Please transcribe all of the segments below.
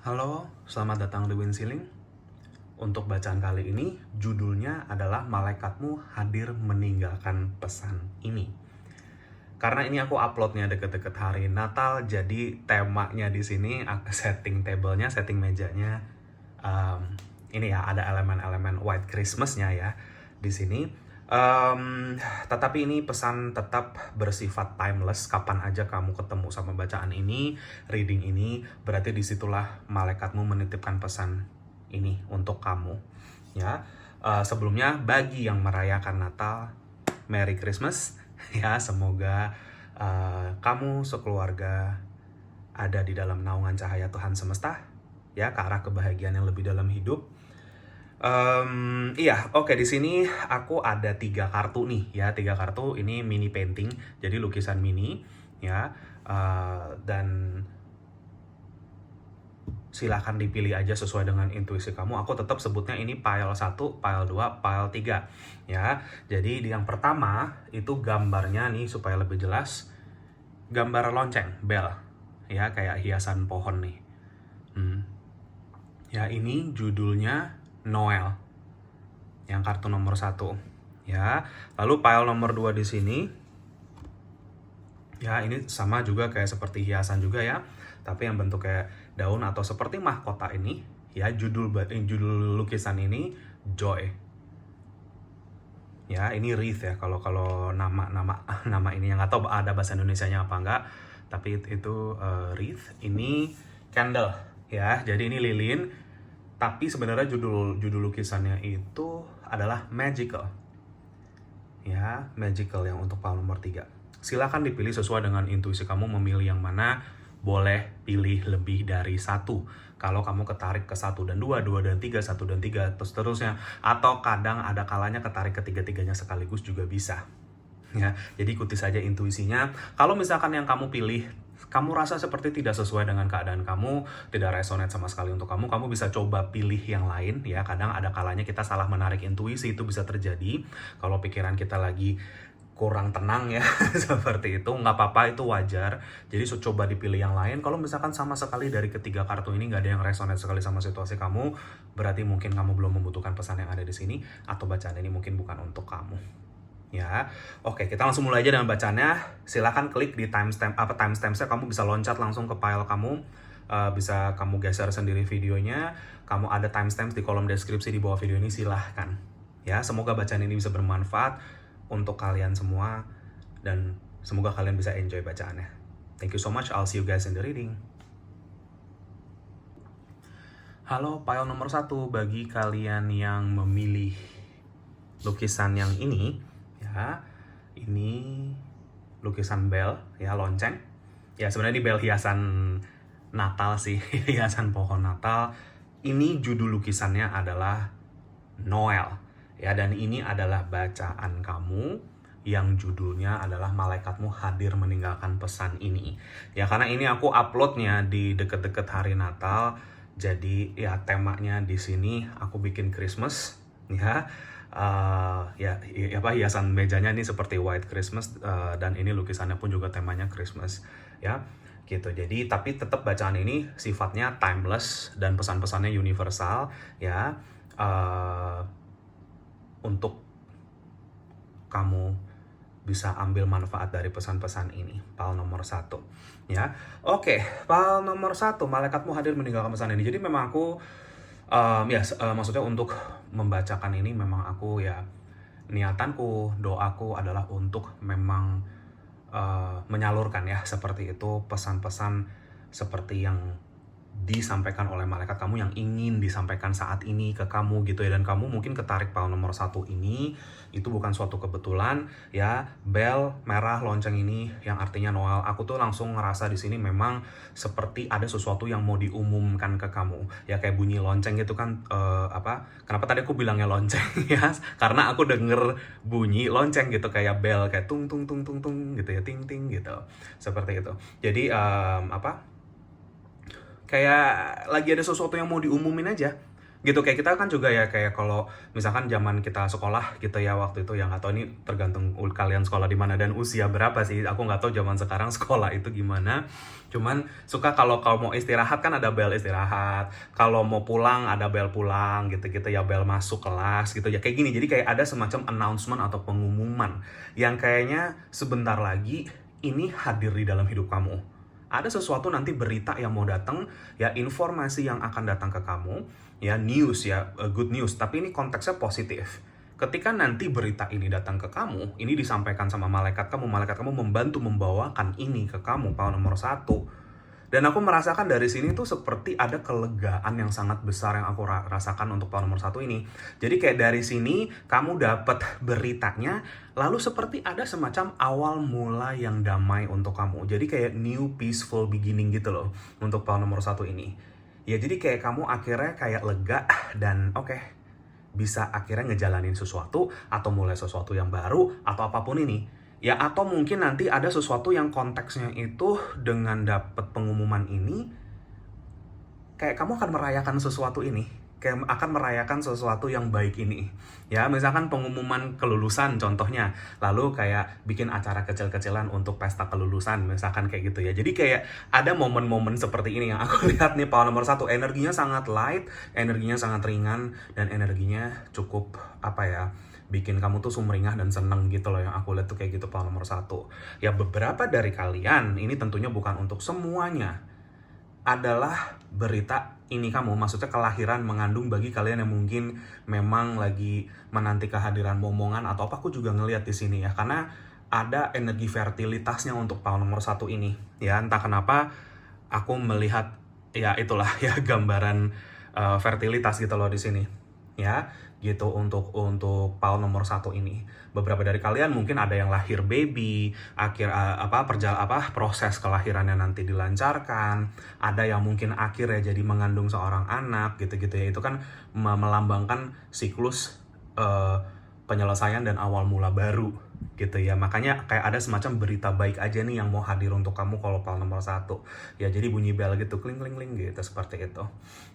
Halo, selamat datang di Winsiling. Untuk bacaan kali ini, judulnya adalah Malaikatmu Hadir Meninggalkan Pesan Ini. Karena ini aku uploadnya deket-deket hari Natal, jadi temanya di sini aku setting table-nya, setting mejanya. Ini ya, ada elemen-elemen White Christmas-nya ya di sini. Tetapi ini pesan tetap bersifat timeless. Kapan aja kamu ketemu sama bacaan ini, reading ini, berarti disitulah malaikatmu menitipkan pesan ini untuk kamu. Ya, sebelumnya bagi yang merayakan Natal, Merry Christmas. Ya, semoga kamu sekeluarga ada di dalam naungan cahaya Tuhan semesta, ya, ke arah kebahagiaan yang lebih dalam hidup. Iya, oke, di sini aku ada 3 kartu nih ya, 3 kartu ini mini painting, jadi lukisan mini ya, dan silahkan dipilih aja sesuai dengan intuisi kamu. Aku tetap sebutnya ini pile 1, pile 2, pile 3 ya. Jadi di yang pertama itu gambarnya nih supaya lebih jelas, gambar lonceng, bell ya, kayak hiasan pohon nih. Ya, ini judulnya Noel, yang kartu nomor 1 ya. Lalu pile nomor 2 di sini ya, ini sama juga kayak seperti hiasan juga ya, tapi yang bentuk kayak daun atau seperti mahkota ini ya. Judul lukisan ini Joy ya. Ini wreath ya, kalau nama ini yang nggak tahu ada bahasa Indonesianya apa enggak, tapi itu wreath. Ini candle ya, jadi ini lilin, tapi sebenarnya judul lukisannya itu adalah magical ya, magical yang untuk pile nomor 3. Silakan dipilih sesuai dengan intuisi kamu memilih yang mana. Boleh pilih lebih dari 1 kalau kamu ketarik ke 1 dan 2, 2 dan 3, 1 dan 3, terus terusnya. Atau kadang ada kalanya ketarik ketiga-tiganya sekaligus juga bisa ya. Jadi ikuti saja intuisinya. Kalau misalkan yang kamu pilih kamu rasa seperti tidak sesuai dengan keadaan kamu, tidak resonate sama sekali untuk kamu, kamu bisa coba pilih yang lain ya. Kadang ada kalanya kita salah menarik intuisi, itu bisa terjadi kalau pikiran kita lagi kurang tenang ya. Seperti itu, nggak apa-apa, itu wajar. Jadi coba dipilih yang lain. Kalau misalkan sama sekali dari ketiga kartu ini nggak ada yang resonate sekali sama situasi kamu, berarti mungkin kamu belum membutuhkan pesan yang ada di sini, atau bacaan ini mungkin bukan untuk kamu ya. Oke, kita langsung mulai aja dengan bacanya. Silahkan klik di timestamp-nya, kamu bisa loncat langsung ke file kamu. Bisa kamu geser sendiri videonya. Kamu ada timestamp di kolom deskripsi di bawah video ini, silahkan ya. Semoga bacaan ini bisa bermanfaat untuk kalian semua, dan semoga kalian bisa enjoy bacaannya. Thank you so much, I'll see you guys in the reading. Halo, pile nomor 1, bagi kalian yang memilih lukisan yang ini ya, ini lukisan bell ya, lonceng ya. Sebenarnya ini bell hiasan Natal sih. Hiasan pohon Natal. Ini judul lukisannya adalah Noel ya, dan ini adalah bacaan kamu yang judulnya adalah Malaikatmu Hadir Meninggalkan Pesan Ini ya. Karena ini aku uploadnya di deket-deket hari Natal, jadi ya temanya di sini aku bikin Christmas ya. Hiasan mejanya ini seperti White Christmas, dan ini lukisannya pun juga temanya Christmas ya gitu. Jadi tapi tetap bacaan ini sifatnya timeless dan pesan-pesannya universal ya, untuk kamu bisa ambil manfaat dari pesan-pesan ini. Pal nomor 1 ya. Oke, pal nomor 1, Malaikatmu Hadir Meninggalkan Pesan Ini. Jadi memang aku maksudnya untuk membacakan ini memang aku ya, niatanku, doaku adalah untuk memang menyalurkan ya, seperti itu, pesan-pesan seperti yang disampaikan oleh malaikat kamu, yang ingin disampaikan saat ini ke kamu gitu ya. Dan kamu mungkin ketarik pile nomor 1 ini, itu bukan suatu kebetulan ya. Bell merah lonceng ini yang artinya Noel. Aku tuh langsung ngerasa di sini memang seperti ada sesuatu yang mau diumumkan ke kamu ya, kayak bunyi lonceng gitu kan. Kenapa tadi aku bilangnya lonceng ya, karena aku denger bunyi lonceng gitu, kayak bell, kayak tung tung tung tung tung gitu ya, ting ting gitu, seperti itu. Jadi kayak lagi ada sesuatu yang mau diumumin aja gitu. Kayak kita kan juga ya, kayak kalau misalkan zaman kita sekolah gitu ya waktu itu, yang nggak tahu ini tergantung kalian sekolah di mana dan usia berapa sih, aku nggak tahu zaman sekarang sekolah itu gimana. Cuman suka kalau mau istirahat kan ada bel istirahat, kalau mau pulang ada bel pulang gitu-gitu ya, bel masuk kelas gitu ya, kayak gini. Jadi kayak ada semacam announcement atau pengumuman yang kayaknya sebentar lagi ini hadir di dalam hidup kamu. Ada sesuatu nanti, berita yang mau datang, ya informasi yang akan datang ke kamu, ya news ya, good news, tapi ini konteksnya positif. Ketika nanti berita ini datang ke kamu, ini disampaikan sama malaikat kamu membantu membawakan ini ke kamu, power nomor 1. Dan aku merasakan dari sini tuh seperti ada kelegaan yang sangat besar yang aku rasakan untuk power nomor 1 ini. Jadi kayak dari sini kamu dapat beritanya, lalu seperti ada semacam awal mula yang damai untuk kamu. Jadi kayak new peaceful beginning gitu loh untuk power nomor 1 ini. Ya jadi kayak kamu akhirnya kayak lega dan oke, bisa akhirnya ngejalanin sesuatu atau mulai sesuatu yang baru atau apapun ini. Ya atau mungkin nanti ada sesuatu yang konteksnya itu dengan dapat pengumuman ini, kayak kamu akan merayakan sesuatu ini, kayak akan merayakan sesuatu yang baik ini. Ya misalkan pengumuman kelulusan contohnya, lalu kayak bikin acara kecil-kecilan untuk pesta kelulusan, misalkan kayak gitu ya. Jadi kayak ada momen-momen seperti ini yang aku lihat nih power nomor 1, energinya sangat light, energinya sangat ringan, dan energinya cukup apa ya, bikin kamu tuh sumringah dan seneng gitu loh, yang aku lihat tuh kayak gitu power nomor 1. Ya beberapa dari kalian, ini tentunya bukan untuk semuanya, adalah berita ini kamu, maksudnya kelahiran mengandung bagi kalian yang mungkin memang lagi menanti kehadiran momongan atau apa. Aku juga ngelihat di sini ya, karena ada energi fertilitasnya untuk power nomor 1 ini. Ya entah kenapa aku melihat ya itulah ya gambaran fertilitas gitu loh di sini. Ya, gitu untuk power nomor 1 ini. Beberapa dari kalian mungkin ada yang lahir baby, proses kelahirannya nanti dilancarkan, ada yang mungkin akhirnya jadi mengandung seorang anak gitu-gitu ya. Itu kan melambangkan siklus penyelesaian dan awal mula baru gitu ya. Makanya kayak ada semacam berita baik aja nih yang mau hadir untuk kamu kalau power nomor 1. Ya jadi bunyi bel gitu, kling kling kling gitu, seperti itu.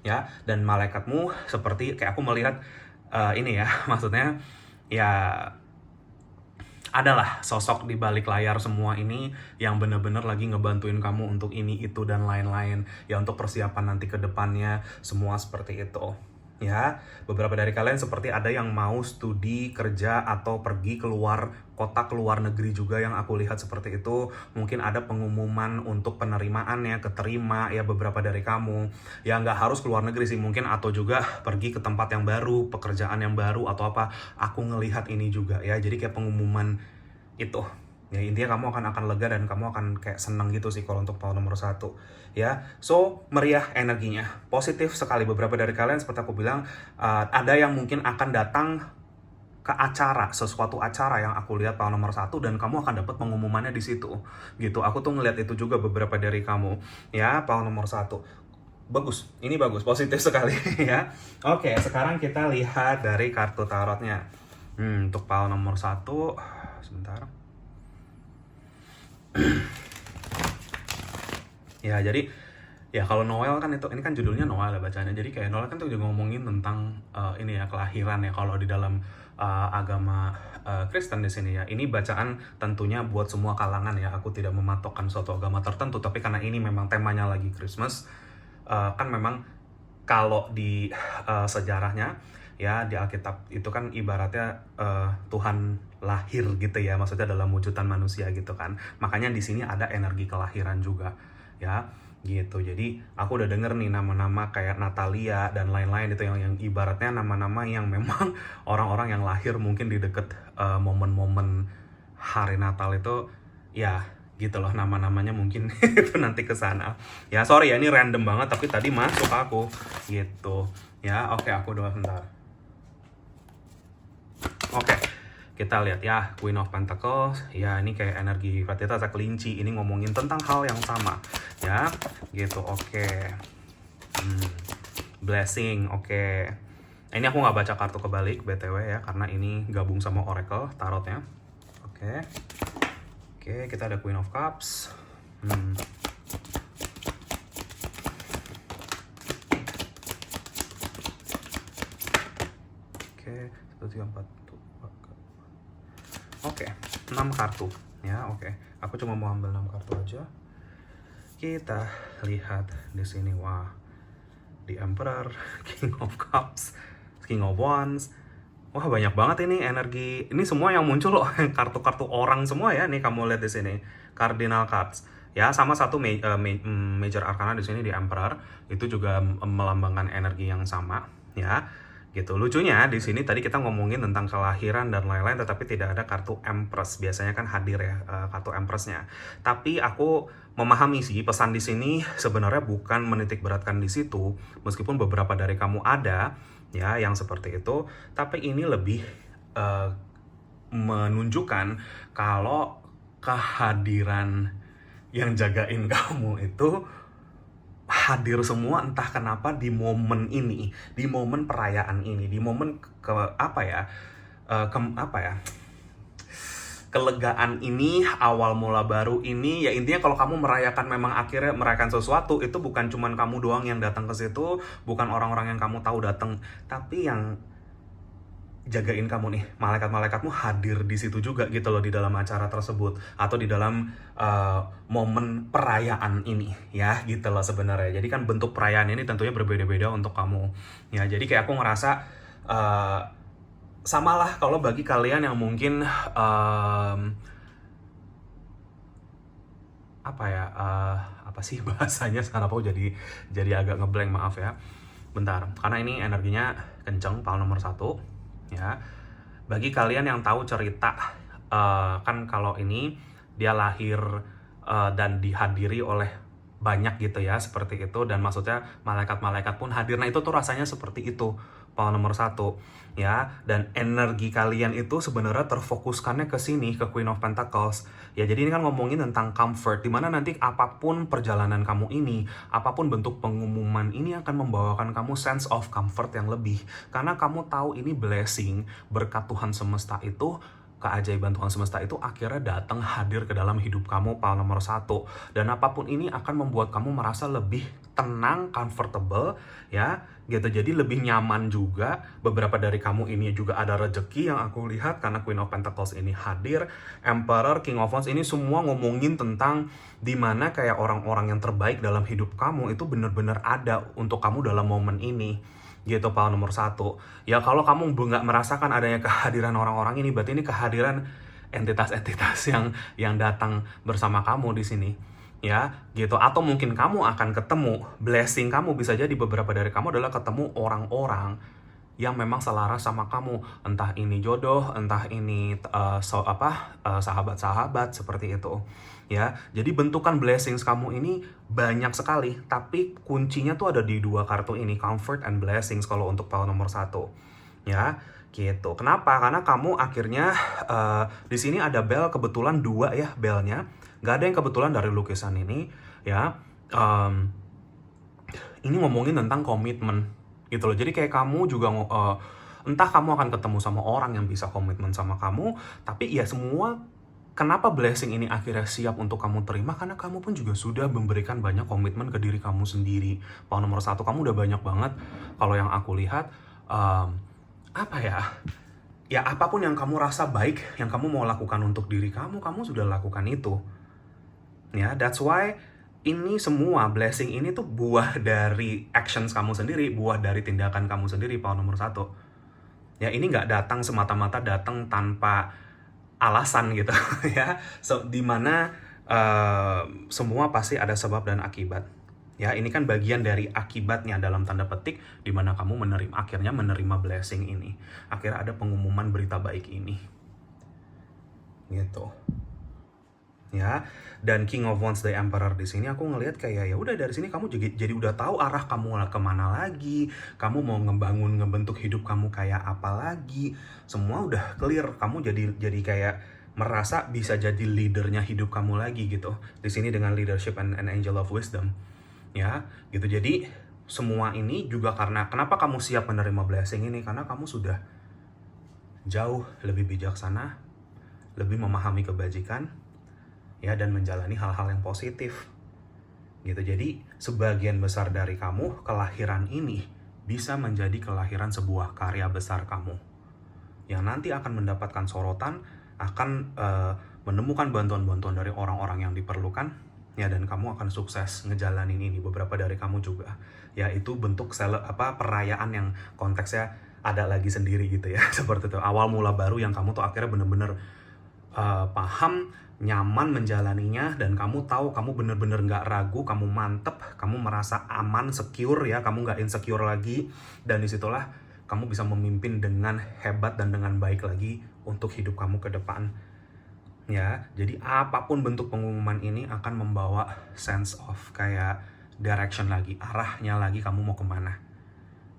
Ya, dan malaikatmu seperti kayak aku melihat ini ya, maksudnya ya adalah sosok di balik layar semua ini yang bener-bener lagi ngebantuin kamu untuk ini, itu, dan lain-lain. Ya untuk persiapan nanti ke depannya, semua seperti itu. Ya, beberapa dari kalian seperti ada yang mau studi, kerja, atau pergi keluar kota, keluar negeri juga yang aku lihat seperti itu. Mungkin ada pengumuman untuk penerimaannya, keterima ya beberapa dari kamu. Ya nggak harus keluar negeri sih mungkin, atau juga pergi ke tempat yang baru, pekerjaan yang baru, atau apa. Aku ngelihat ini juga ya, jadi kayak pengumuman itu. Ya intinya kamu akan lega dan kamu akan kayak senang gitu sih kalau untuk power nomor 1. Ya, so meriah energinya, positif sekali. Beberapa dari kalian seperti aku bilang, ada yang mungkin akan datang ke acara, sesuatu acara yang aku lihat power nomor 1, dan kamu akan dapat pengumumannya di situ. Gitu, aku tuh ngeliat itu juga beberapa dari kamu. Ya, power nomor 1. Bagus, ini bagus, positif sekali ya. Oke, sekarang kita lihat dari kartu tarotnya. Untuk power nomor 1, sebentar. Ya jadi ya kalau Noel kan itu, ini kan judulnya Noel ya bacanya. Jadi kayak Noel kan tuh juga ngomongin tentang ini ya, kelahiran ya kalau di dalam agama Kristen di sini ya. Ini bacaan tentunya buat semua kalangan ya. Aku tidak mematokkan suatu agama tertentu, tapi karena ini memang temanya lagi Christmas, kan memang kalau di sejarahnya ya di Alkitab itu kan ibaratnya Tuhan lahir gitu ya, maksudnya dalam wujudan manusia gitu kan. Makanya di sini ada energi kelahiran juga ya gitu. Jadi aku udah denger nih nama-nama kayak Natalia dan lain-lain itu yang ibaratnya nama-nama yang memang orang-orang yang lahir mungkin di deket momen-momen hari Natal itu ya gitu loh, nama-namanya mungkin itu nanti ke sana. Ya sorry ya ini random banget tapi tadi masuk aku gitu. Ya oke, aku udah bentar. Oke, kita lihat ya, Queen of Pentacles. Ya ini kayak energi fertilitas kelinci. Ini ngomongin tentang hal yang sama ya gitu. Oke. Blessing. Oke. Ini aku nggak baca kartu kebalik BTW ya, karena ini gabung sama Oracle tarotnya. Oke. Oke, kita ada Queen of Cups. 1, 3, 4 tuh. Oke, 6 kartu ya. Oke, aku cuma mau ambil 6 kartu aja. Kita lihat di sini. Wah, The Emperor, King of Cups, King of Wands. Wah, banyak banget ini energi. Ini semua yang muncul loh, kartu-kartu orang semua ya. Nih kamu lihat di sini, Cardinal Cards. Ya, sama satu Major Arcana di sini di Emperor. Itu juga melambangkan energi yang sama, ya. Gitu. Lucunya di sini tadi kita ngomongin tentang kelahiran dan lain-lain, tetapi tidak ada kartu Empress. Biasanya kan hadir ya kartu Empressnya. Tapi aku memahami sih pesan di sini sebenarnya bukan menitik beratkan di situ, meskipun beberapa dari kamu ada ya yang seperti itu, tapi ini lebih menunjukkan kalau kehadiran yang jagain kamu itu hadir semua entah kenapa di momen ini, di momen perayaan ini, di momen kelegaan ini, awal mula baru ini. Ya intinya kalau kamu merayakan, memang akhirnya merayakan sesuatu, itu bukan cuman kamu doang yang datang ke situ, bukan orang-orang yang kamu tahu datang, tapi yang jagain kamu nih, malaikat-malaikatmu hadir di situ juga gitu loh, di dalam acara tersebut atau di dalam momen perayaan ini ya gitu loh sebenarnya. Jadi kan bentuk perayaan ini tentunya berbeda-beda untuk kamu ya. Jadi kayak aku ngerasa samalah kalau bagi kalian yang mungkin apa sih bahasanya sekarang, aku jadi agak ngeblank, maaf ya. Bentar, karena ini energinya kenceng, pal nomor 1 ya. Bagi kalian yang tahu cerita, kan kalau ini dia lahir dan dihadiri oleh banyak gitu ya, seperti itu, dan maksudnya malaikat-malaikat pun hadir. Nah itu tuh rasanya seperti itu, pal nomor 1 ya. Dan energi kalian itu sebenarnya terfokuskannya ke sini, ke Queen of Pentacles ya. Jadi ini kan ngomongin tentang comfort, dimana nanti apapun perjalanan kamu ini, apapun bentuk pengumuman ini akan membawakan kamu sense of comfort yang lebih, karena kamu tahu ini blessing, berkat Tuhan semesta itu, keajaiban Tuhan semesta itu akhirnya datang hadir ke dalam hidup kamu, pal nomor 1. Dan apapun ini akan membuat kamu merasa lebih tenang, comfortable ya gitu. Jadi lebih nyaman juga. Beberapa dari kamu ini juga ada rezeki yang aku lihat karena Queen of Pentacles ini hadir. Emperor, King of Wands, ini semua ngomongin tentang dimana kayak orang-orang yang terbaik dalam hidup kamu itu benar-benar ada untuk kamu dalam momen ini gitu, pal nomor 1 ya. Kalau kamu nggak merasakan adanya kehadiran orang-orang ini, berarti ini kehadiran entitas-entitas yang datang bersama kamu di sini ya gitu. Atau mungkin kamu akan ketemu blessing, kamu bisa jadi beberapa dari kamu adalah ketemu orang-orang yang memang selaras sama kamu, entah ini jodoh, entah ini sahabat-sahabat seperti itu ya. Jadi bentukan blessings kamu ini banyak sekali, tapi kuncinya tuh ada di 2 kartu ini, comfort and blessings kalau untuk pal nomor 1 ya gitu. Kenapa? Karena kamu akhirnya di sini ada bell, kebetulan 2 ya belnya, nggak ada yang kebetulan dari lukisan ini ya. Ini ngomongin tentang komitmen gitu loh. Jadi kayak kamu juga entah kamu akan ketemu sama orang yang bisa komitmen sama kamu, tapi ya semua, kenapa blessing ini akhirnya siap untuk kamu terima? Karena kamu pun juga sudah memberikan banyak komitmen ke diri kamu sendiri. Pal nomor 1 kamu udah banyak banget kalau yang aku lihat. Ya apapun yang kamu rasa baik, yang kamu mau lakukan untuk diri kamu, kamu sudah lakukan itu ya. That's why ini semua blessing ini tuh buah dari actions kamu sendiri, buah dari tindakan kamu sendiri, pal nomor 1 ya. Ini nggak datang semata-mata datang tanpa alasan gitu ya. So dimana semua pasti ada sebab dan akibat ya. Ini kan bagian dari akibatnya dalam tanda petik, dimana kamu akhirnya menerima blessing ini, akhirnya ada pengumuman berita baik ini gitu ya. Dan King of Wands, the Emperor di sini aku ngelihat kayak ya udah, dari sini kamu jadi udah tahu arah kamu kemana lagi, kamu mau ngebentuk hidup kamu kayak apa lagi, semua udah clear. Kamu jadi kayak merasa bisa jadi leadernya hidup kamu lagi gitu di sini dengan leadership and angel of wisdom ya gitu. Jadi semua ini juga karena kenapa kamu siap menerima blessing ini, karena kamu sudah jauh lebih bijaksana, lebih memahami kebajikan ya, dan menjalani hal-hal yang positif gitu. Jadi sebagian besar dari kamu, kelahiran ini bisa menjadi kelahiran sebuah karya besar kamu yang nanti akan mendapatkan sorotan, akan menemukan bantuan-bantuan dari orang-orang yang diperlukan, ya, dan kamu akan sukses ngejalanin ini. Beberapa dari kamu juga, ya, itu bentuk perayaan yang konteksnya ada lagi sendiri gitu ya. Seperti itu, awal mula baru yang kamu tuh akhirnya bener-bener paham, nyaman menjalaninya, dan kamu tahu kamu bener-bener nggak ragu, kamu mantep, kamu merasa aman, secure ya, kamu nggak insecure lagi, dan disitulah kamu bisa memimpin dengan hebat dan dengan baik lagi untuk hidup kamu ke depan. Ya, jadi apapun bentuk pengumuman ini akan membawa sense of kayak direction lagi, arahnya lagi, kamu mau kemana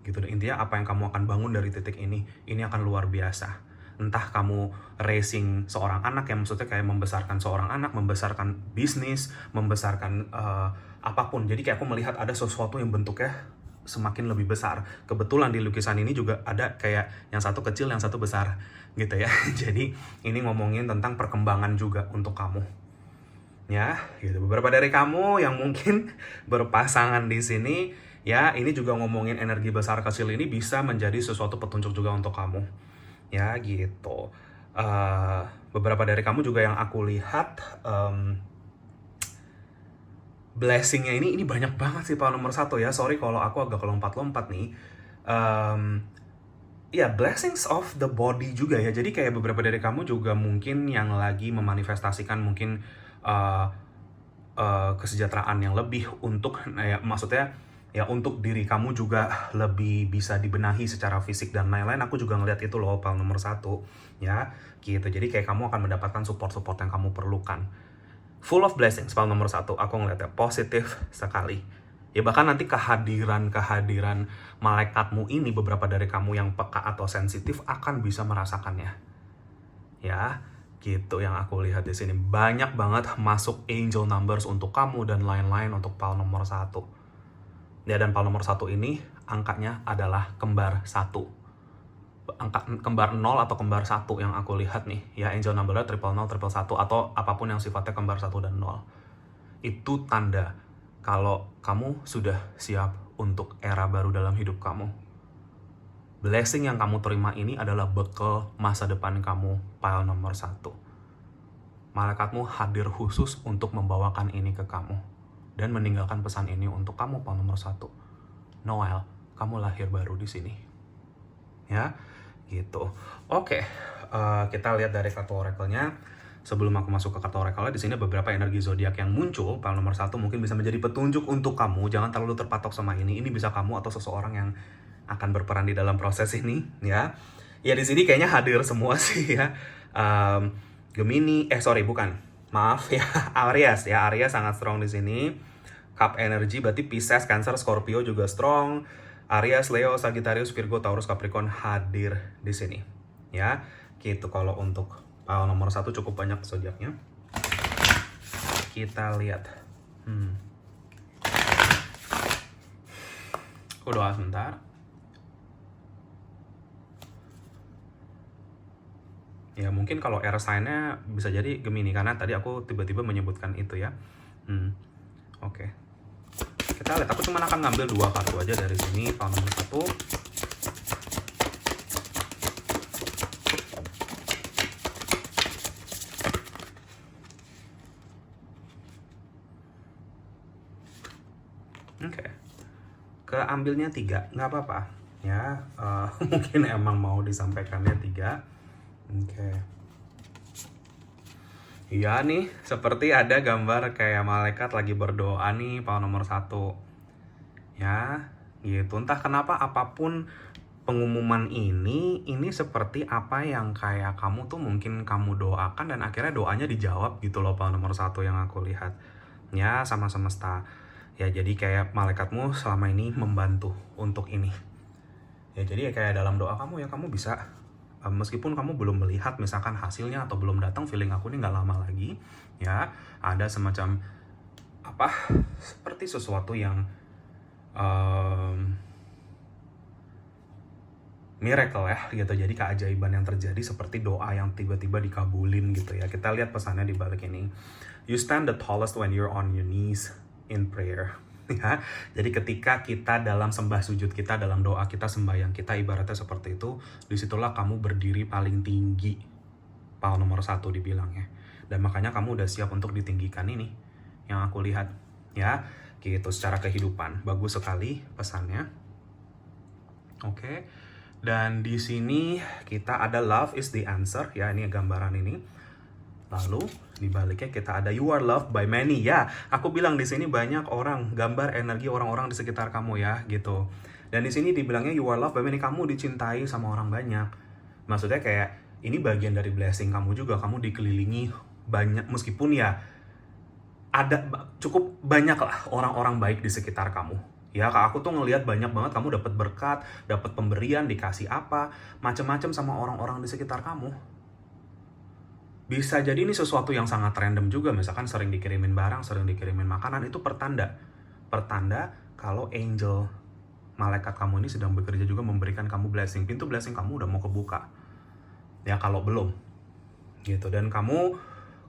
gitu. Intinya apa yang kamu akan bangun dari titik ini akan luar biasa. Entah kamu raising seorang anak, yang maksudnya kayak membesarkan seorang anak, membesarkan bisnis, membesarkan apapun. Jadi kayak aku melihat ada sesuatu yang bentuknya semakin lebih besar. Kebetulan di lukisan ini juga ada kayak yang satu kecil, yang satu besar gitu ya. Jadi ini ngomongin tentang perkembangan juga untuk kamu. Ya, gitu. Beberapa dari kamu yang mungkin berpasangan di sini, ya, ini juga ngomongin energi besar kecil ini bisa menjadi sesuatu petunjuk juga untuk kamu. Ya, gitu. Beberapa dari kamu juga yang aku lihat blessingnya ini banyak banget sih Pak nomor 1 ya. Sorry kalau aku agak lompat-lompat nih. Ya, blessings of the body juga ya. Jadi kayak beberapa dari kamu juga mungkin yang lagi memanifestasikan mungkin kesejahteraan yang lebih untuk, ya, maksudnya ya untuk diri kamu juga lebih bisa dibenahi secara fisik dan lain-lain. Aku juga ngeliat itu loh Pak nomor 1 ya, gitu. Jadi kayak kamu akan mendapatkan support yang kamu perlukan. Full of blessings, Pak nomor 1, aku ngeliatnya positif sekali. Ya, bahkan nanti kehadiran malaikatmu ini, beberapa dari kamu yang peka atau sensitif akan bisa merasakannya. Ya, gitu yang aku lihat di sini. Banyak banget masuk angel numbers untuk kamu dan lain-lain untuk PAL nomor 1. Ya, dan PAL nomor 1 ini angkanya adalah kembar 1. Angka kembar 0 atau kembar 1 yang aku lihat nih. Ya, angel numbernya 000, 111 atau apapun yang sifatnya kembar 1 dan 0. Itu tanda kalau kamu sudah siap untuk era baru dalam hidup kamu. Blessing yang kamu terima ini adalah bekal masa depan kamu, PAL nomor 1. Malaikatmu hadir khusus untuk membawakan ini ke kamu dan meninggalkan pesan ini untuk kamu, PAL nomor 1. Noel, kamu lahir baru di sini. Ya, gitu. Oke, kita lihat dari kartu oracle-nya. Sebelum aku masuk ke kartu oracle, di sini beberapa energi zodiak yang muncul. PAL nomor 1 mungkin bisa menjadi petunjuk untuk kamu. Jangan terlalu terpatok sama ini. Ini bisa kamu atau seseorang yang akan berperan di dalam proses ini, ya. Ya, di sini kayaknya hadir semua sih ya. Gemini, bukan. Maaf ya, Aries ya. Aries sangat strong di sini. Cup energy berarti Pisces, Cancer, Scorpio juga strong. Aries, Leo, Sagittarius, Virgo, Taurus, Capricorn hadir di sini. Ya, gitu kalau untuk PAL nomor 1 cukup banyak zodiaknya. Kita lihat. Aku doa sebentar. Ya, mungkin kalau air sign-nya bisa jadi Gemini, karena tadi aku tiba-tiba menyebutkan itu ya. Oke. Kita lihat, aku cuma akan ngambil 2 kartu aja dari sini, PAL nomor 1. Oke. Keambilnya 3, nggak apa-apa. Ya, mungkin emang mau disampaikannya 3. Oke. Iya nih, seperti ada gambar kayak malaikat lagi berdoa nih, PAL nomor 1. Ya, gitu. Entah kenapa apapun pengumuman ini seperti apa yang kayak kamu tuh mungkin kamu doakan dan akhirnya doanya dijawab gitu loh, PAL nomor 1 yang aku lihat. Ya, sama semesta. Ya, jadi kayak malaikatmu selama ini membantu untuk ini. Ya, jadi kayak dalam doa kamu ya, kamu bisa meskipun kamu belum melihat misalkan hasilnya atau belum datang, feeling aku ini nggak lama lagi ya, ada semacam seperti sesuatu yang miracle ya gitu. Jadi keajaiban yang terjadi seperti doa yang tiba-tiba dikabulin gitu ya. Kita lihat pesannya di balik ini. You stand the tallest when you're on your knees in prayer. ya. Jadi ketika kita dalam sembah sujud kita, dalam doa kita, sembahyang kita, ibaratnya seperti itu, disitulah kamu berdiri paling tinggi, PAL nomor 1 dibilangnya. Dan makanya kamu udah siap untuk ditinggikan ini, yang aku lihat, ya, gitu secara kehidupan. Bagus sekali pesannya. Oke. Dan di sini kita ada love is the answer, ya, ini gambaran ini. Lalu di baliknya kita ada you are loved by many, ya. Aku bilang di sini banyak orang, gambar energi orang-orang di sekitar kamu, ya, gitu. Dan di sini dibilangnya you are loved by many, kamu dicintai sama orang banyak. Maksudnya kayak ini bagian dari blessing kamu juga, kamu dikelilingi banyak, meskipun ya ada cukup banyak lah orang-orang baik di sekitar kamu. Ya, aku tuh ngelihat banyak banget kamu dapat berkat, dapat pemberian, dikasih apa, macam-macam sama orang-orang di sekitar kamu. Bisa jadi ini sesuatu yang sangat random juga, misalkan sering dikirimin barang, sering dikirimin makanan, itu pertanda kalau angel, malaikat kamu ini sedang bekerja juga memberikan kamu blessing. Pintu blessing kamu udah mau kebuka. Ya, kalau belum. Gitu. Dan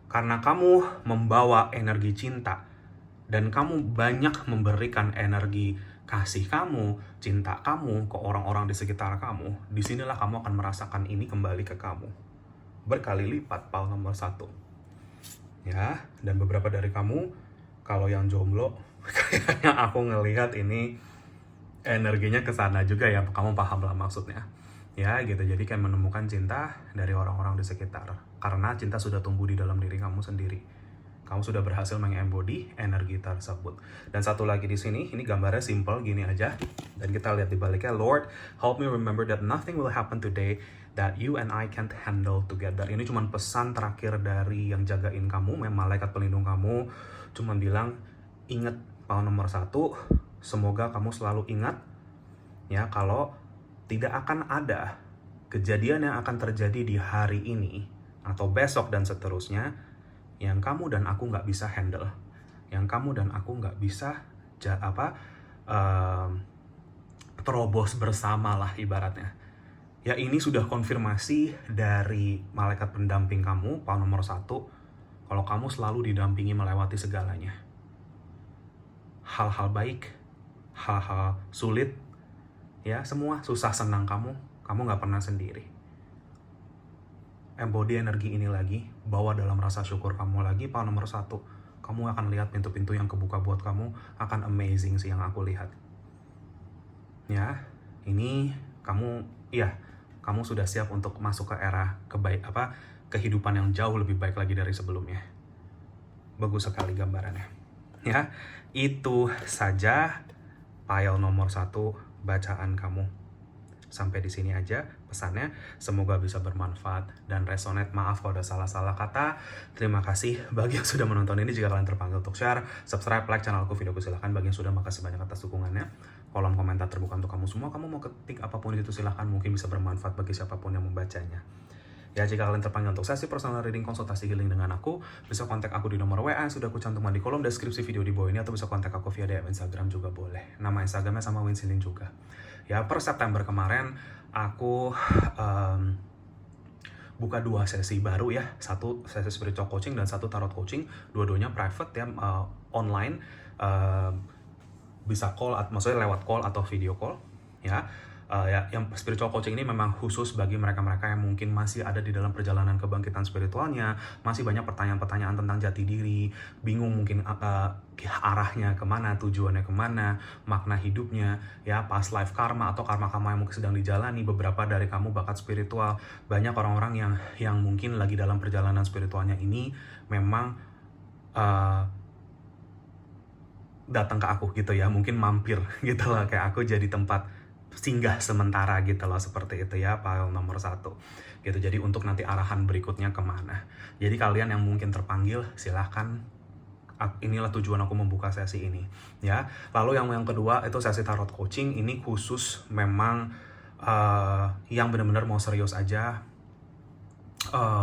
karena kamu membawa energi cinta, dan kamu banyak memberikan energi kasih kamu, cinta kamu ke orang-orang di sekitar kamu, disinilah kamu akan merasakan ini kembali ke kamu. Berkali lipat, PAL nomor 1. Ya, dan beberapa dari kamu, kalau yang jomblo, kayaknya aku ngelihat ini energinya ke sana juga ya, kamu paham lah maksudnya. Ya, gitu. Jadi kayak menemukan cinta dari orang-orang di sekitar. Karena cinta sudah tumbuh di dalam diri kamu sendiri. Kamu sudah berhasil mengembody energi tersebut. Dan satu lagi di sini, ini gambarnya simple gini aja. Dan kita lihat di baliknya, Lord, help me remember that nothing will happen today that you and I can't handle together. Ini cuma pesan terakhir dari yang jagain kamu, malaikat pelindung kamu. Cuma bilang, ingat PAL nomor 1, semoga kamu selalu ingat, ya, kalau tidak akan ada kejadian yang akan terjadi di hari ini, atau besok dan seterusnya, yang kamu dan aku nggak bisa handle, yang kamu dan aku nggak bisa terobos bersama lah ibaratnya. Ya, ini sudah konfirmasi dari malaikat pendamping kamu, PAL nomor 1, kalau kamu selalu didampingi melewati segalanya. Hal-hal baik, hal-hal sulit, ya, semua susah senang kamu nggak pernah sendiri. Embody energi ini lagi, bawa dalam rasa syukur kamu lagi, PAL nomor 1. Kamu akan lihat pintu-pintu yang kebuka buat kamu, akan amazing sih yang aku lihat. Ya, ini kamu sudah siap untuk masuk ke era kehidupan yang jauh lebih baik lagi dari sebelumnya. Bagus sekali gambarannya. Ya, itu saja PAL nomor 1 bacaan kamu. Sampai di sini aja pesannya, semoga bisa bermanfaat dan resonate. Maaf kalau ada salah-salah kata. Terima kasih bagi yang sudah menonton ini. Jika kalian terpanggil untuk share, subscribe, like channelku, videoku, silahkan. Bagi yang sudah, makasih banyak atas dukungannya. Kolom komentar terbuka untuk kamu semua. Kamu mau ketik apapun itu silahkan, mungkin bisa bermanfaat bagi siapapun yang membacanya. Ya, jika kalian terpanggil untuk sesi personal reading, konsultasi healing dengan aku, bisa kontak aku di nomor WA yang sudah aku cantumkan di kolom deskripsi video di bawah ini, atau bisa kontak aku via DM Instagram juga boleh. Nama Instagramnya sama Winsilin juga. Ya, per September kemarin aku buka 2 sesi baru ya, 1 sesi spiritual coaching dan 1 tarot coaching, dua-duanya private ya, online, bisa call, maksudnya lewat call atau video call ya. Yang spiritual coaching ini memang khusus bagi mereka-mereka yang mungkin masih ada di dalam perjalanan kebangkitan spiritualnya, masih banyak pertanyaan-pertanyaan tentang jati diri, bingung mungkin arahnya kemana, tujuannya kemana, makna hidupnya, ya, past life karma atau karma-karma yang mungkin sedang dijalani. Beberapa dari kamu bakat spiritual, banyak orang-orang yang mungkin lagi dalam perjalanan spiritualnya ini memang datang ke aku gitu ya, mungkin mampir gitu lah, kayak aku jadi tempat singgah sementara gitu loh, seperti itu ya, PAL nomor 1 gitu. Jadi untuk nanti arahan berikutnya kemana, jadi kalian yang mungkin terpanggil silahkan, inilah tujuan aku membuka sesi ini ya. Lalu yang kedua itu sesi tarot coaching. Ini khusus memang yang benar-benar mau serius aja,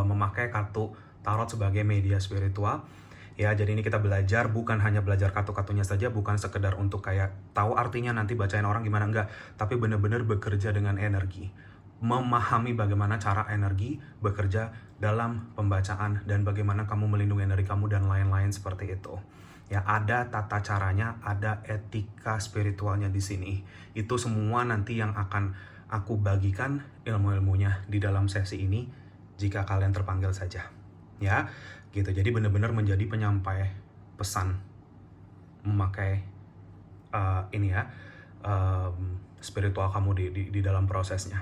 memakai kartu tarot sebagai media spiritual. Ya, jadi ini kita belajar, bukan hanya belajar kartu-kartunya saja, bukan sekedar untuk kayak tahu artinya nanti bacain orang gimana, enggak. Tapi benar-benar bekerja dengan energi. Memahami bagaimana cara energi bekerja dalam pembacaan, dan bagaimana kamu melindungi energi kamu, dan lain-lain seperti itu. Ya, ada tata caranya, ada etika spiritualnya di sini. Itu semua nanti yang akan aku bagikan ilmu-ilmunya di dalam sesi ini jika kalian terpanggil saja. Ya, gitu. Jadi benar-benar menjadi penyampai pesan memakai ini ya, spiritual kamu di dalam prosesnya.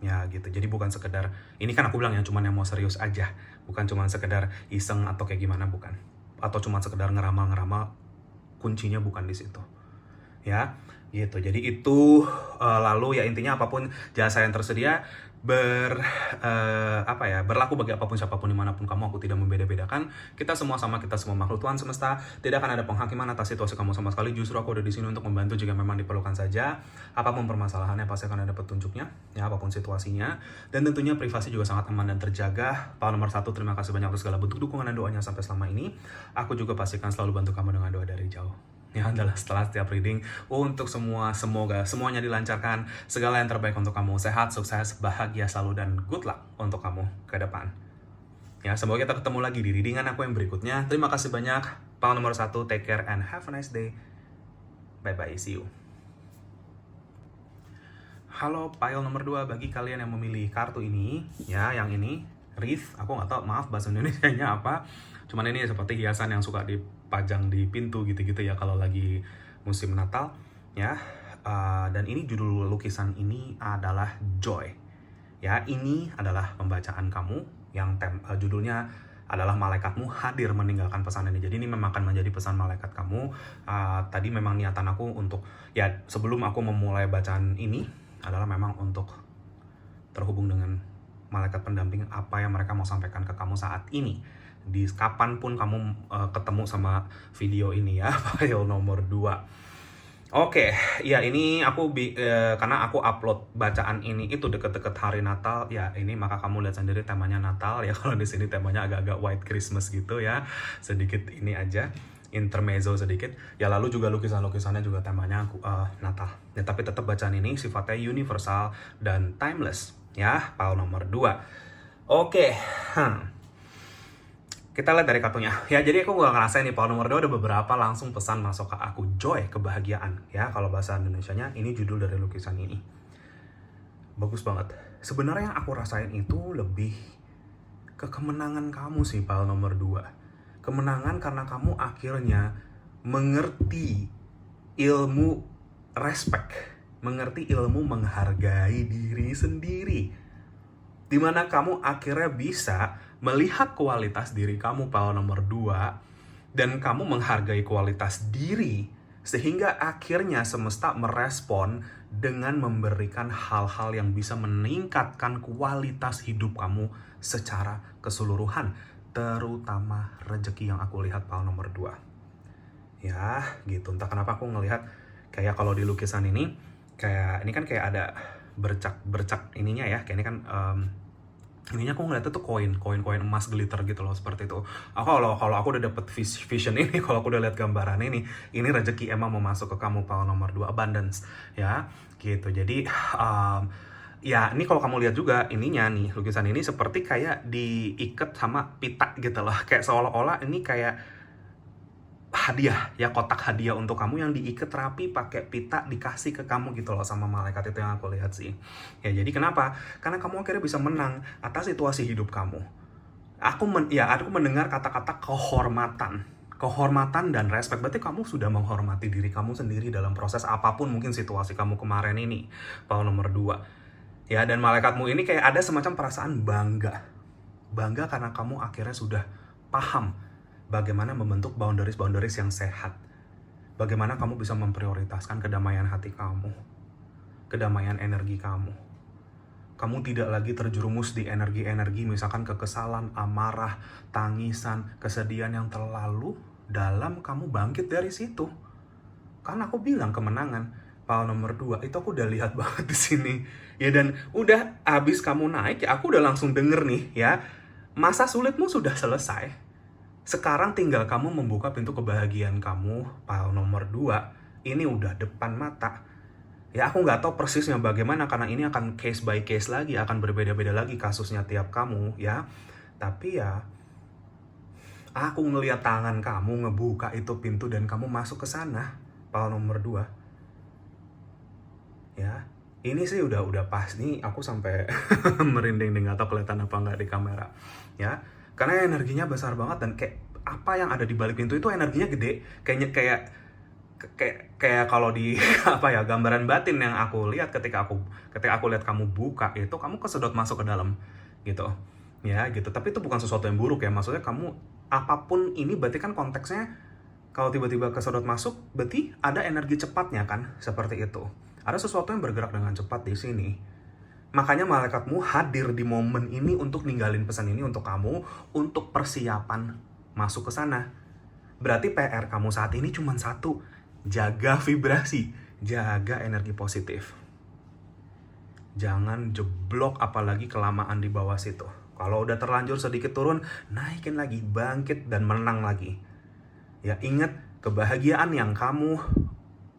Ya gitu. Jadi bukan sekedar, ini kan aku bilang ya cuman yang mau serius aja, bukan cuman sekedar iseng atau kayak gimana, bukan. Atau cuma sekedar ngeramal-ngeramal, kuncinya bukan di situ. Ya, gitu. Jadi itu lalu ya intinya apapun jasa yang tersedia berlaku bagi apapun siapapun dimanapun kamu. Aku tidak membeda-bedakan. Kita semua sama, kita semua makhluk Tuhan semesta. Tidak akan ada penghakiman atas situasi kamu sama sekali. Justru aku ada di sini untuk membantu jika memang diperlukan saja. Apapun permasalahannya pasti akan ada petunjuknya. Ya, apapun situasinya. Dan tentunya privasi juga sangat aman dan terjaga. Pak nomor 1, terima kasih banyak atas segala bentuk dukungan dan doanya sampai selama ini. Aku juga pastikan selalu bantu kamu dengan doa dari jauh. Ya, adalah setelah setiap reading untuk semoga semuanya dilancarkan, segala yang terbaik untuk kamu, sehat, sukses, bahagia selalu, dan good luck untuk kamu ke depan. Ya, semoga kita ketemu lagi di readingan aku yang berikutnya. Terima kasih banyak. Pile nomor 1, take care and have a nice day. Bye bye, see you. Halo pile nomor 2, bagi kalian yang memilih kartu ini, ya yang ini wreath, aku nggak tahu, maaf bahasa Indonesianya apa. Cuman ini seperti hiasan yang suka dipajang di pintu gitu-gitu ya kalau lagi musim Natal, ya. Dan ini judul lukisan ini adalah Joy. Ya, ini adalah pembacaan kamu yang judulnya adalah malaikatmu hadir meninggalkan pesan ini. Jadi ini memang akan menjadi pesan malaikat kamu. Tadi memang niatan aku untuk, ya sebelum aku memulai bacaan ini adalah memang untuk terhubung dengan malaikat pendamping, apa yang mereka mau sampaikan ke kamu saat ini. Di kapanpun kamu ketemu sama video ini ya, file nomor 2. Oke, ya ini aku karena aku upload bacaan ini itu deket-deket hari Natal ya, ini maka kamu lihat sendiri temanya Natal ya. Kalau di sini temanya agak-agak white Christmas gitu ya, sedikit ini aja intermezzo sedikit ya. Lalu juga lukisannya juga temanya Natal ya, tapi tetap bacaan ini sifatnya universal dan timeless ya. File nomor 2. Oke, kita lihat dari kartunya. Ya, jadi aku gak ngerasain nih, Pile nomor 2 ada beberapa langsung pesan masuk ke aku. Joy, kebahagiaan. Ya, kalau bahasa Indonesianya, ini judul dari lukisan ini. Bagus banget. Sebenarnya yang aku rasain itu lebih ke kemenangan kamu sih, Pile nomor 2. Kemenangan karena kamu akhirnya mengerti ilmu respect. Mengerti ilmu menghargai diri sendiri. Dimana kamu akhirnya bisa melihat kualitas diri kamu, Pile nomor 2, dan kamu menghargai kualitas diri, sehingga akhirnya semesta merespon dengan memberikan hal-hal yang bisa meningkatkan kualitas hidup kamu secara keseluruhan, terutama rezeki yang aku lihat, Pile nomor 2. Ya, gitu. Entah kenapa aku ngelihat kayak kalau di lukisan ini, kayak ini kan kayak ada bercak ininya ya, kayak ini kan ininya aku ngeliatnya tuh koin emas glitter gitu loh, seperti itu. Kalau aku udah dapet vision ini, kalau aku udah lihat gambaran ini rezeki emang mau masuk ke kamu, Pile nomor 2, abundance ya gitu. Jadi ya ini kalau kamu lihat juga ininya nih, lukisan ini seperti kayak diikat sama pita gitu loh, kayak seolah-olah ini kayak hadiah ya, kotak hadiah untuk kamu yang diikat rapi pakai pita, dikasih ke kamu gitu loh sama malaikat. Itu yang aku lihat sih ya. Jadi kenapa? Karena kamu akhirnya bisa menang atas situasi hidup kamu. Aku mendengar kata-kata kehormatan dan respect. Berarti kamu sudah menghormati diri kamu sendiri dalam proses apapun mungkin situasi kamu kemarin ini, Pile nomor 2 ya. Dan malaikatmu ini kayak ada semacam perasaan bangga karena kamu akhirnya sudah paham bagaimana membentuk boundaries yang sehat. Bagaimana kamu bisa memprioritaskan kedamaian hati kamu, kedamaian energi kamu. Kamu tidak lagi terjerumus di energi-energi misalkan kekesalan, amarah, tangisan, kesedihan yang terlalu dalam. Kamu bangkit dari situ. Karena aku bilang kemenangan, Pile nomor 2 itu aku udah lihat banget di sini. Ya, dan udah abis kamu naik ya, aku udah langsung denger nih ya. Masa sulitmu sudah selesai. Sekarang tinggal kamu membuka pintu kebahagiaan kamu, Pile nomor 2. Ini udah depan mata. Ya, aku nggak tahu persisnya bagaimana, karena ini akan case by case lagi, akan berbeda-beda lagi kasusnya tiap kamu ya. Tapi ya, Aku ngelihat tangan kamu ngebuka itu pintu dan kamu masuk ke sana, Pal nomor 2. Ya, ini sih udah pas nih, aku sampai merinding nih, nggak tahu kelihatan apa nggak di kamera. Ya, karena energinya besar banget dan kayak apa yang ada di balik pintu itu energinya gede, kayak kalau di apa ya, gambaran batin yang aku lihat ketika aku lihat kamu buka itu, kamu kesedot masuk ke dalam gitu. Ya, gitu. Tapi itu bukan sesuatu yang buruk ya. Maksudnya kamu apapun ini berarti kan konteksnya kalau tiba-tiba kesedot masuk berarti ada energi cepatnya kan, seperti itu. Ada sesuatu yang bergerak dengan cepat di sini. Makanya malaikatmu hadir di momen ini untuk ninggalin pesan ini untuk kamu, untuk persiapan masuk ke sana. Berarti PR kamu saat ini cuma satu, jaga vibrasi, jaga energi positif. Jangan jeblok apalagi kelamaan di bawah situ. Kalau udah terlanjur sedikit turun, naikin lagi, bangkit dan menang lagi. Ya, ingat, kebahagiaan yang kamu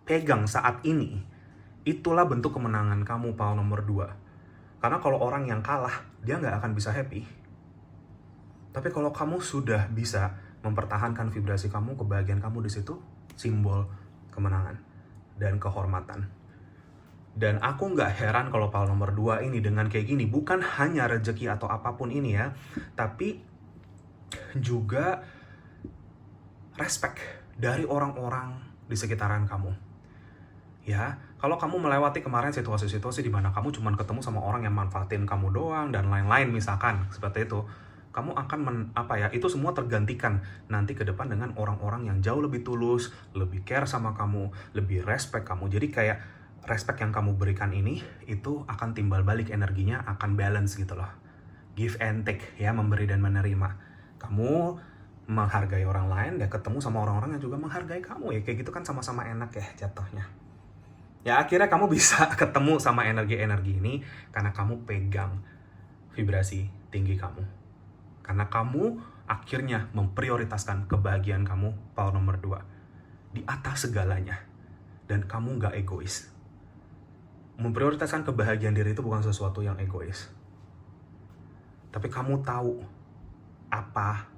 pegang saat ini, itulah bentuk kemenangan kamu, Pal nomor 2. Karena kalau orang yang kalah, dia nggak akan bisa happy. Tapi kalau kamu sudah bisa mempertahankan vibrasi kamu, kebahagiaan kamu di situ, simbol kemenangan dan kehormatan. Dan aku nggak heran kalau Pal nomor 2 ini dengan kayak gini, bukan hanya rezeki atau apapun ini ya, tapi juga respect dari orang-orang di sekitaran kamu. Ya, kalau kamu melewati kemarin situasi-situasi di mana kamu cuma ketemu sama orang yang manfaatin kamu doang dan lain-lain misalkan, seperti itu, kamu akan itu semua tergantikan nanti ke depan dengan orang-orang yang jauh lebih tulus, lebih care sama kamu, lebih respect kamu. Jadi kayak respect yang kamu berikan ini, itu akan timbal balik energinya, akan balance gitu loh. Give and take, ya, memberi dan menerima. Kamu menghargai orang lain, ya ketemu sama orang-orang yang juga menghargai kamu, ya kayak gitu kan sama-sama enak ya jatuhnya. Ya akhirnya kamu bisa ketemu sama energi-energi ini karena kamu pegang vibrasi tinggi kamu. Karena kamu akhirnya memprioritaskan kebahagiaan kamu, Pal nomor 2, di atas segalanya. Dan kamu nggak egois. Memprioritaskan kebahagiaan diri itu bukan sesuatu yang egois. Tapi kamu tahu apa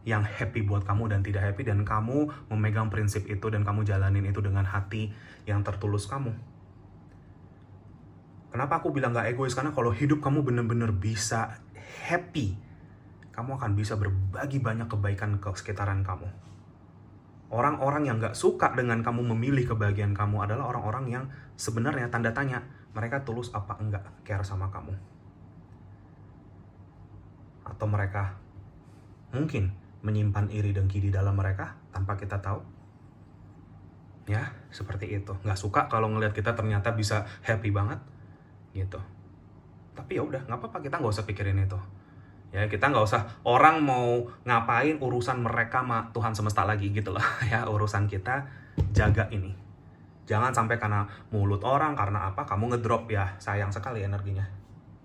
yang happy buat kamu dan tidak happy, dan kamu memegang prinsip itu dan kamu jalanin itu dengan hati yang tertulus kamu. Kenapa aku bilang gak egois? Karena kalau hidup kamu bener-bener bisa happy, kamu akan bisa berbagi banyak kebaikan ke sekitaran kamu. Orang-orang yang gak suka dengan kamu memilih kebahagiaan kamu adalah orang-orang yang sebenarnya tanda tanya, mereka tulus apa enggak care sama kamu. Atau mereka mungkin menyimpan iri dengki di dalam mereka tanpa kita tahu. Ya, seperti itu. Nggak suka kalau ngelihat kita ternyata bisa happy banget gitu. Tapi ya udah, nggak apa-apa, kita nggak usah pikirin itu. Ya, kita nggak usah, orang mau ngapain urusan mereka sama Tuhan semesta lagi gitu loh. Ya, urusan kita jaga ini. Jangan sampai karena mulut orang, karena apa, kamu ngedrop, ya sayang sekali energinya.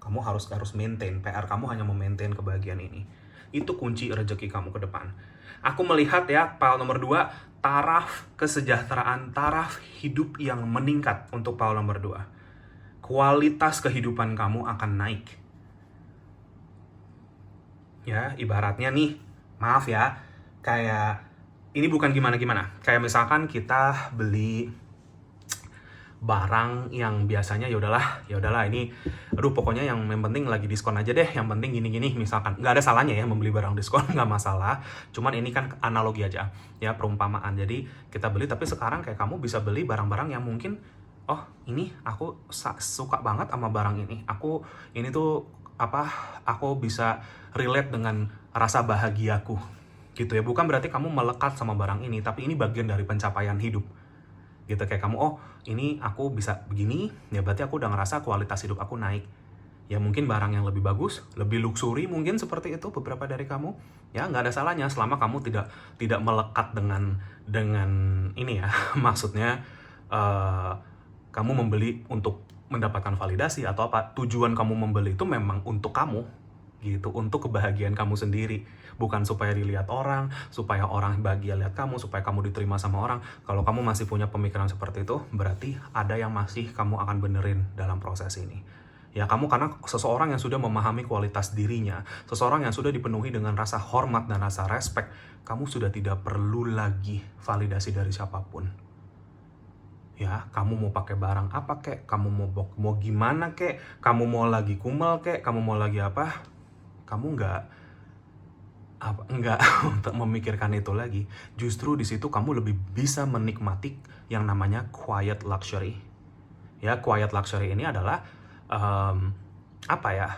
Kamu harus maintain, PR kamu hanya memaintain kebahagiaan ini. Itu kunci rezeki kamu ke depan. Aku melihat ya, Pal nomor 2, taraf kesejahteraan, taraf hidup yang meningkat untuk Pal nomor 2. Kualitas kehidupan kamu akan naik. Ya, ibaratnya nih, maaf ya, kayak ini bukan gimana-gimana. Kayak misalkan kita beli barang yang biasanya ya udahlah ini, aduh pokoknya yang penting lagi diskon aja deh, yang penting gini-gini misalkan. Nggak ada salahnya ya membeli barang diskon, nggak masalah, cuman ini kan analogi aja ya, perumpamaan. Jadi kita beli, tapi sekarang kayak kamu bisa beli barang-barang yang mungkin, oh ini aku suka banget sama barang ini, ini tuh aku bisa relate dengan rasa bahagiaku gitu ya. Bukan berarti kamu melekat sama barang ini, tapi ini bagian dari pencapaian hidup gitu. Kayak kamu, oh ini aku bisa begini, ya berarti aku udah ngerasa kualitas hidup aku naik. Ya mungkin barang yang lebih bagus, lebih luxury mungkin seperti itu beberapa dari kamu. Ya nggak ada salahnya selama kamu tidak melekat dengan ini ya. Maksudnya kamu membeli untuk mendapatkan validasi atau apa. Tujuan kamu membeli itu memang untuk kamu gitu, untuk kebahagiaan kamu sendiri, bukan supaya dilihat orang, supaya orang bahagia lihat kamu, supaya kamu diterima sama orang. Kalau kamu masih punya pemikiran seperti itu, berarti ada yang masih kamu akan benerin dalam proses ini. Ya, kamu karena seseorang yang sudah memahami kualitas dirinya, seseorang yang sudah dipenuhi dengan rasa hormat dan rasa respect, kamu sudah tidak perlu lagi validasi dari siapapun. Ya, kamu mau pakai barang apa kek, kamu mau gimana kek, kamu mau lagi kumel kek, kamu mau lagi apa, kamu nggak untuk memikirkan itu lagi. Justru di situ kamu lebih bisa menikmati yang namanya quiet luxury. Ya, quiet luxury ini adalah apa ya?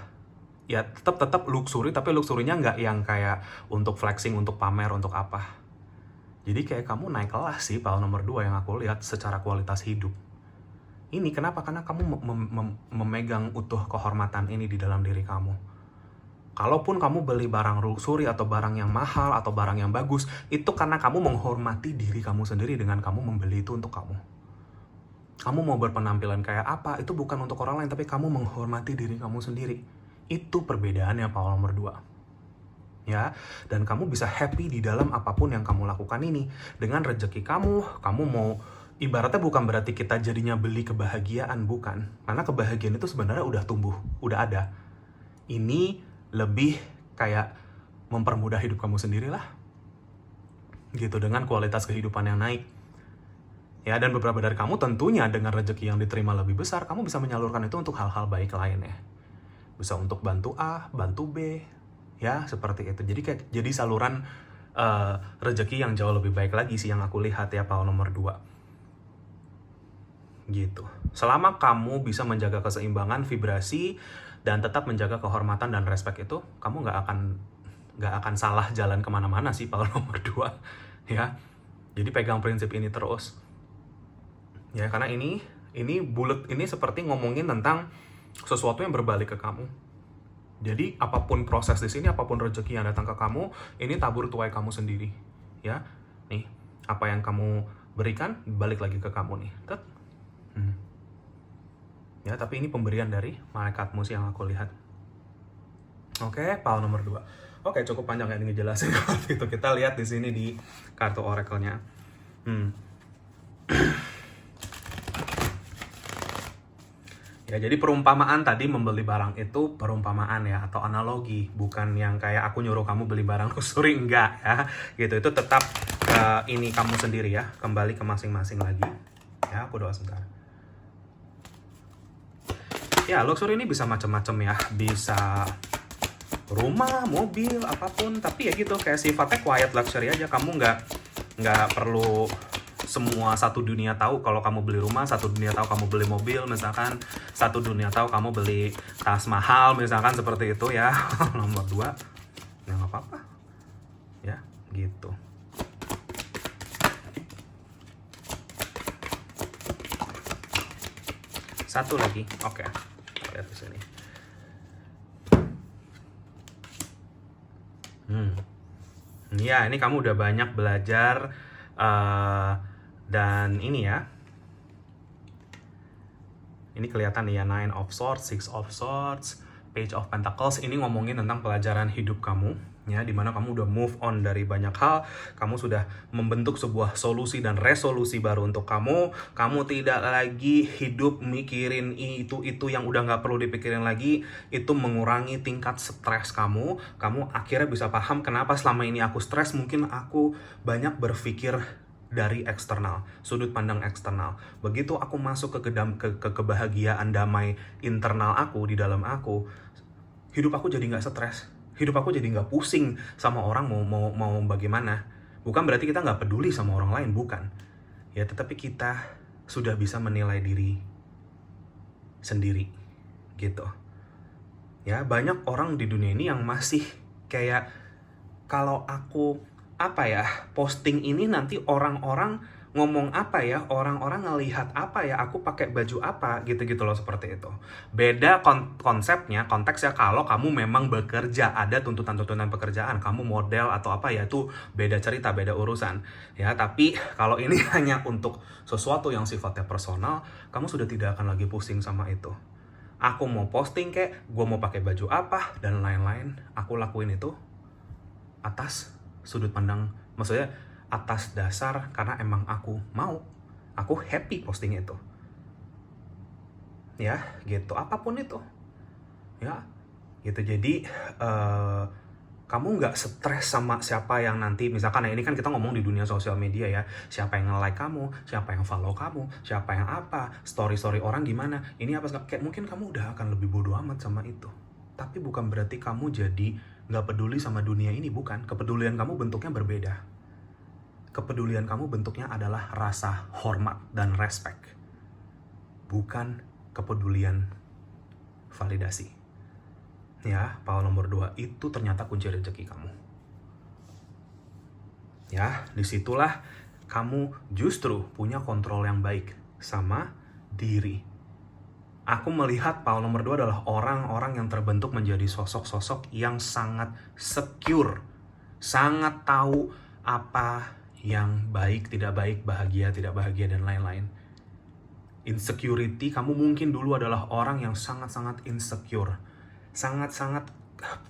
Ya tetap luxury, tapi luxury-nya nggak yang kayak untuk flexing, untuk pamer, untuk apa. Jadi kayak kamu naik kelas sih, Pal nomor 2 yang aku lihat secara kualitas hidup. Ini kenapa? Karena kamu memegang utuh kehormatan ini di dalam diri kamu. Kalaupun kamu beli barang luxury atau barang yang mahal atau barang yang bagus, itu karena kamu menghormati diri kamu sendiri dengan kamu membeli itu untuk kamu. Kamu mau berpenampilan kayak apa, itu bukan untuk orang lain, tapi kamu menghormati diri kamu sendiri. Itu perbedaannya, Paul nomor 2. Ya, dan kamu bisa happy di dalam apapun yang kamu lakukan ini. Dengan rezeki kamu mau, ibaratnya bukan berarti kita jadinya beli kebahagiaan, bukan. Karena kebahagiaan itu sebenarnya udah tumbuh, udah ada. Ini lebih kayak mempermudah hidup kamu sendirilah. Gitu, dengan kualitas kehidupan yang naik. Ya, dan beberapa dari kamu tentunya dengan rezeki yang diterima lebih besar, kamu bisa menyalurkan itu untuk hal-hal baik lainnya. Bisa untuk bantu A, bantu B, ya seperti itu. Jadi saluran rezeki yang jauh lebih baik lagi sih yang aku lihat ya, Paul nomor 2. Gitu. Selama kamu bisa menjaga keseimbangan vibrasi dan tetap menjaga kehormatan dan respect itu, kamu nggak akan salah jalan kemana-mana sih, Paul nomor 2. Ya, jadi pegang prinsip ini terus. Ya, karena ini bullet ini seperti ngomongin tentang sesuatu yang berbalik ke kamu. Jadi apapun proses di sini, apapun rezeki yang datang ke kamu, ini tabur tuai kamu sendiri. Ya, nih apa yang kamu berikan balik lagi ke kamu nih. Ya, tapi ini pemberian dari malaikatmu sih yang aku lihat. Oke, Paul nomor 2. Oke, cukup panjang ya ini ngejelasin itu. Kita lihat di sini di kartu oracle-nya. Ya, jadi perumpamaan tadi membeli barang itu perumpamaan ya, atau analogi, bukan yang kayak aku nyuruh kamu beli barang luxury, enggak ya. Gitu, itu tetap ini kamu sendiri ya, kembali ke masing-masing lagi. Ya, aku doa sebentar. Ya, luxury ini bisa macam-macam ya, bisa rumah, mobil, apapun, tapi ya gitu, kayak sifatnya quiet luxury aja. Kamu nggak perlu semua satu dunia tahu kalau kamu beli rumah, satu dunia tahu kamu beli mobil, misalkan satu dunia tahu kamu beli tas mahal, misalkan seperti itu ya. Nomor 2, ya nggak apa-apa ya, gitu. Satu lagi, oke. Lihat di sini. Ya, ini kamu udah banyak belajar dan ini ya, ini kelihatan ya, 9 of Swords, 6 of Swords, Page of Pentacles. Ini ngomongin tentang pelajaran hidup kamu ya, dimana kamu udah move on dari banyak hal, kamu sudah membentuk sebuah solusi dan resolusi baru untuk kamu tidak lagi hidup mikirin itu yang udah nggak perlu dipikirin lagi. Itu mengurangi tingkat stres kamu akhirnya bisa paham kenapa selama ini aku stres, mungkin aku banyak berpikir dari eksternal, sudut pandang eksternal. Begitu aku masuk ke kebahagiaan damai internal aku, di dalam aku, hidup aku jadi nggak stres, hidup aku jadi nggak pusing sama orang mau bagaimana. Bukan berarti kita nggak peduli sama orang lain, bukan. Ya, tetapi kita sudah bisa menilai diri sendiri, gitu. Ya, banyak orang di dunia ini yang masih kayak, kalau aku posting ini nanti orang-orang ngomong apa ya, orang-orang ngelihat apa ya, aku pakai baju apa, gitu-gitu loh, seperti itu. Beda konsepnya, konteksnya kalau kamu memang bekerja, ada tuntutan-tuntutan pekerjaan, kamu model atau apa ya, itu beda cerita, beda urusan. Ya, tapi kalau ini hanya untuk sesuatu yang sifatnya personal, kamu sudah tidak akan lagi pusing sama itu. Aku mau posting kayak, gue mau pakai baju apa, dan lain-lain, aku lakuin itu atas sudut pandang, maksudnya atas dasar karena emang aku mau, aku happy posting itu. Ya, gitu, apapun itu. ya gitu. Jadi kamu nggak stres sama siapa yang nanti, misalkan ini kan kita ngomong di dunia sosial media ya, siapa yang nge-like kamu, siapa yang follow kamu, siapa yang apa, story orang gimana, ini apa, kayak mungkin kamu udah akan lebih bodo amat sama itu. Tapi bukan berarti kamu jadi nggak peduli sama dunia ini, bukan. Kepedulian kamu bentuknya berbeda. Kepedulian kamu bentuknya adalah rasa hormat dan respect, bukan kepedulian validasi. Ya, power nomor 2 itu ternyata kunci rezeki kamu. Ya, disitulah kamu justru punya kontrol yang baik sama diri. Aku melihat power nomor 2 adalah orang-orang yang terbentuk menjadi sosok-sosok yang sangat secure, sangat tahu apa yang baik, tidak baik, bahagia, tidak bahagia, dan lain-lain. Insecurity, kamu mungkin dulu adalah orang yang sangat-sangat insecure, sangat-sangat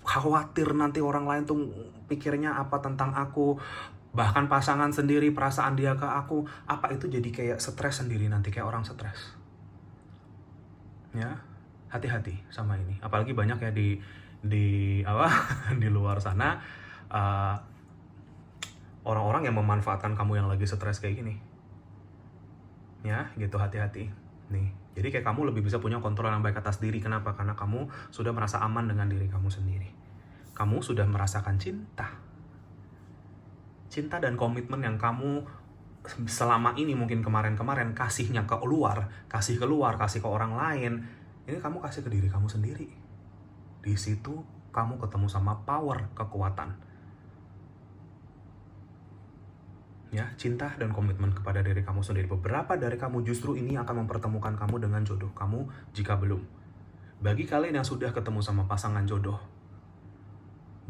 khawatir nanti orang lain tuh pikirnya apa tentang aku, bahkan pasangan sendiri, perasaan dia ke aku, apa itu jadi kayak stres sendiri nanti, kayak orang stres. Ya, hati-hati sama ini. Apalagi banyak ya di di luar sana orang-orang yang memanfaatkan kamu yang lagi stres kayak gini. Ya, gitu, hati-hati. Nih, jadi kayak kamu lebih bisa punya kontrol yang baik atas diri. Kenapa? Karena kamu sudah merasa aman dengan diri kamu sendiri. Kamu sudah merasakan cinta. Cinta dan komitmen yang kamu selama ini, mungkin kemarin-kemarin, kasihnya ke luar, kasih ke orang lain. Ini kamu kasih ke diri kamu sendiri. Di situ kamu ketemu sama power, kekuatan. Ya, cinta dan komitmen kepada diri kamu sendiri. Beberapa dari kamu justru ini akan mempertemukan kamu dengan jodoh kamu jika belum. Bagi kalian yang sudah ketemu sama pasangan jodoh,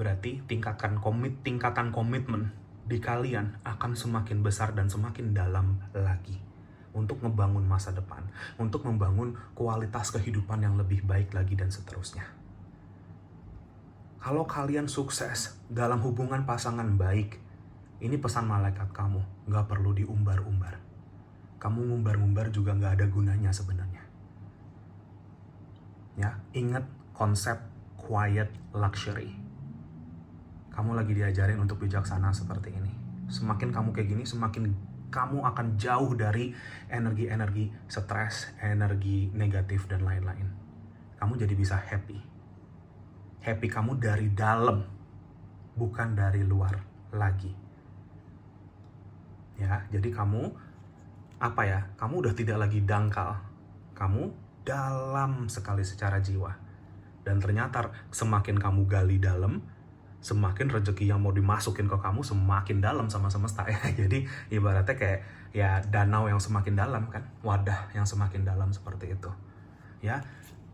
berarti tingkatan komitmen di kalian akan semakin besar dan semakin dalam lagi untuk membangun masa depan, untuk membangun kualitas kehidupan yang lebih baik lagi, dan seterusnya. Kalau kalian sukses dalam hubungan pasangan baik, ini pesan malaikat kamu, nggak perlu diumbar-umbar. Kamu ngumbar-ngumbar juga nggak ada gunanya sebenarnya. Ya, ingat konsep quiet luxury. Kamu lagi diajarin untuk bijaksana seperti ini. Semakin kamu kayak gini, semakin kamu akan jauh dari energi-energi stres, energi negatif, dan lain-lain. Kamu jadi bisa happy. Happy kamu dari dalam, bukan dari luar lagi. Ya, jadi kamu kamu udah tidak lagi dangkal. Kamu dalam sekali secara jiwa. Dan ternyata semakin kamu gali dalam, semakin rezeki yang mau dimasukin ke kamu semakin dalam sama semesta ya. Jadi ibaratnya kayak ya danau yang semakin dalam kan, wadah yang semakin dalam, seperti itu. Ya,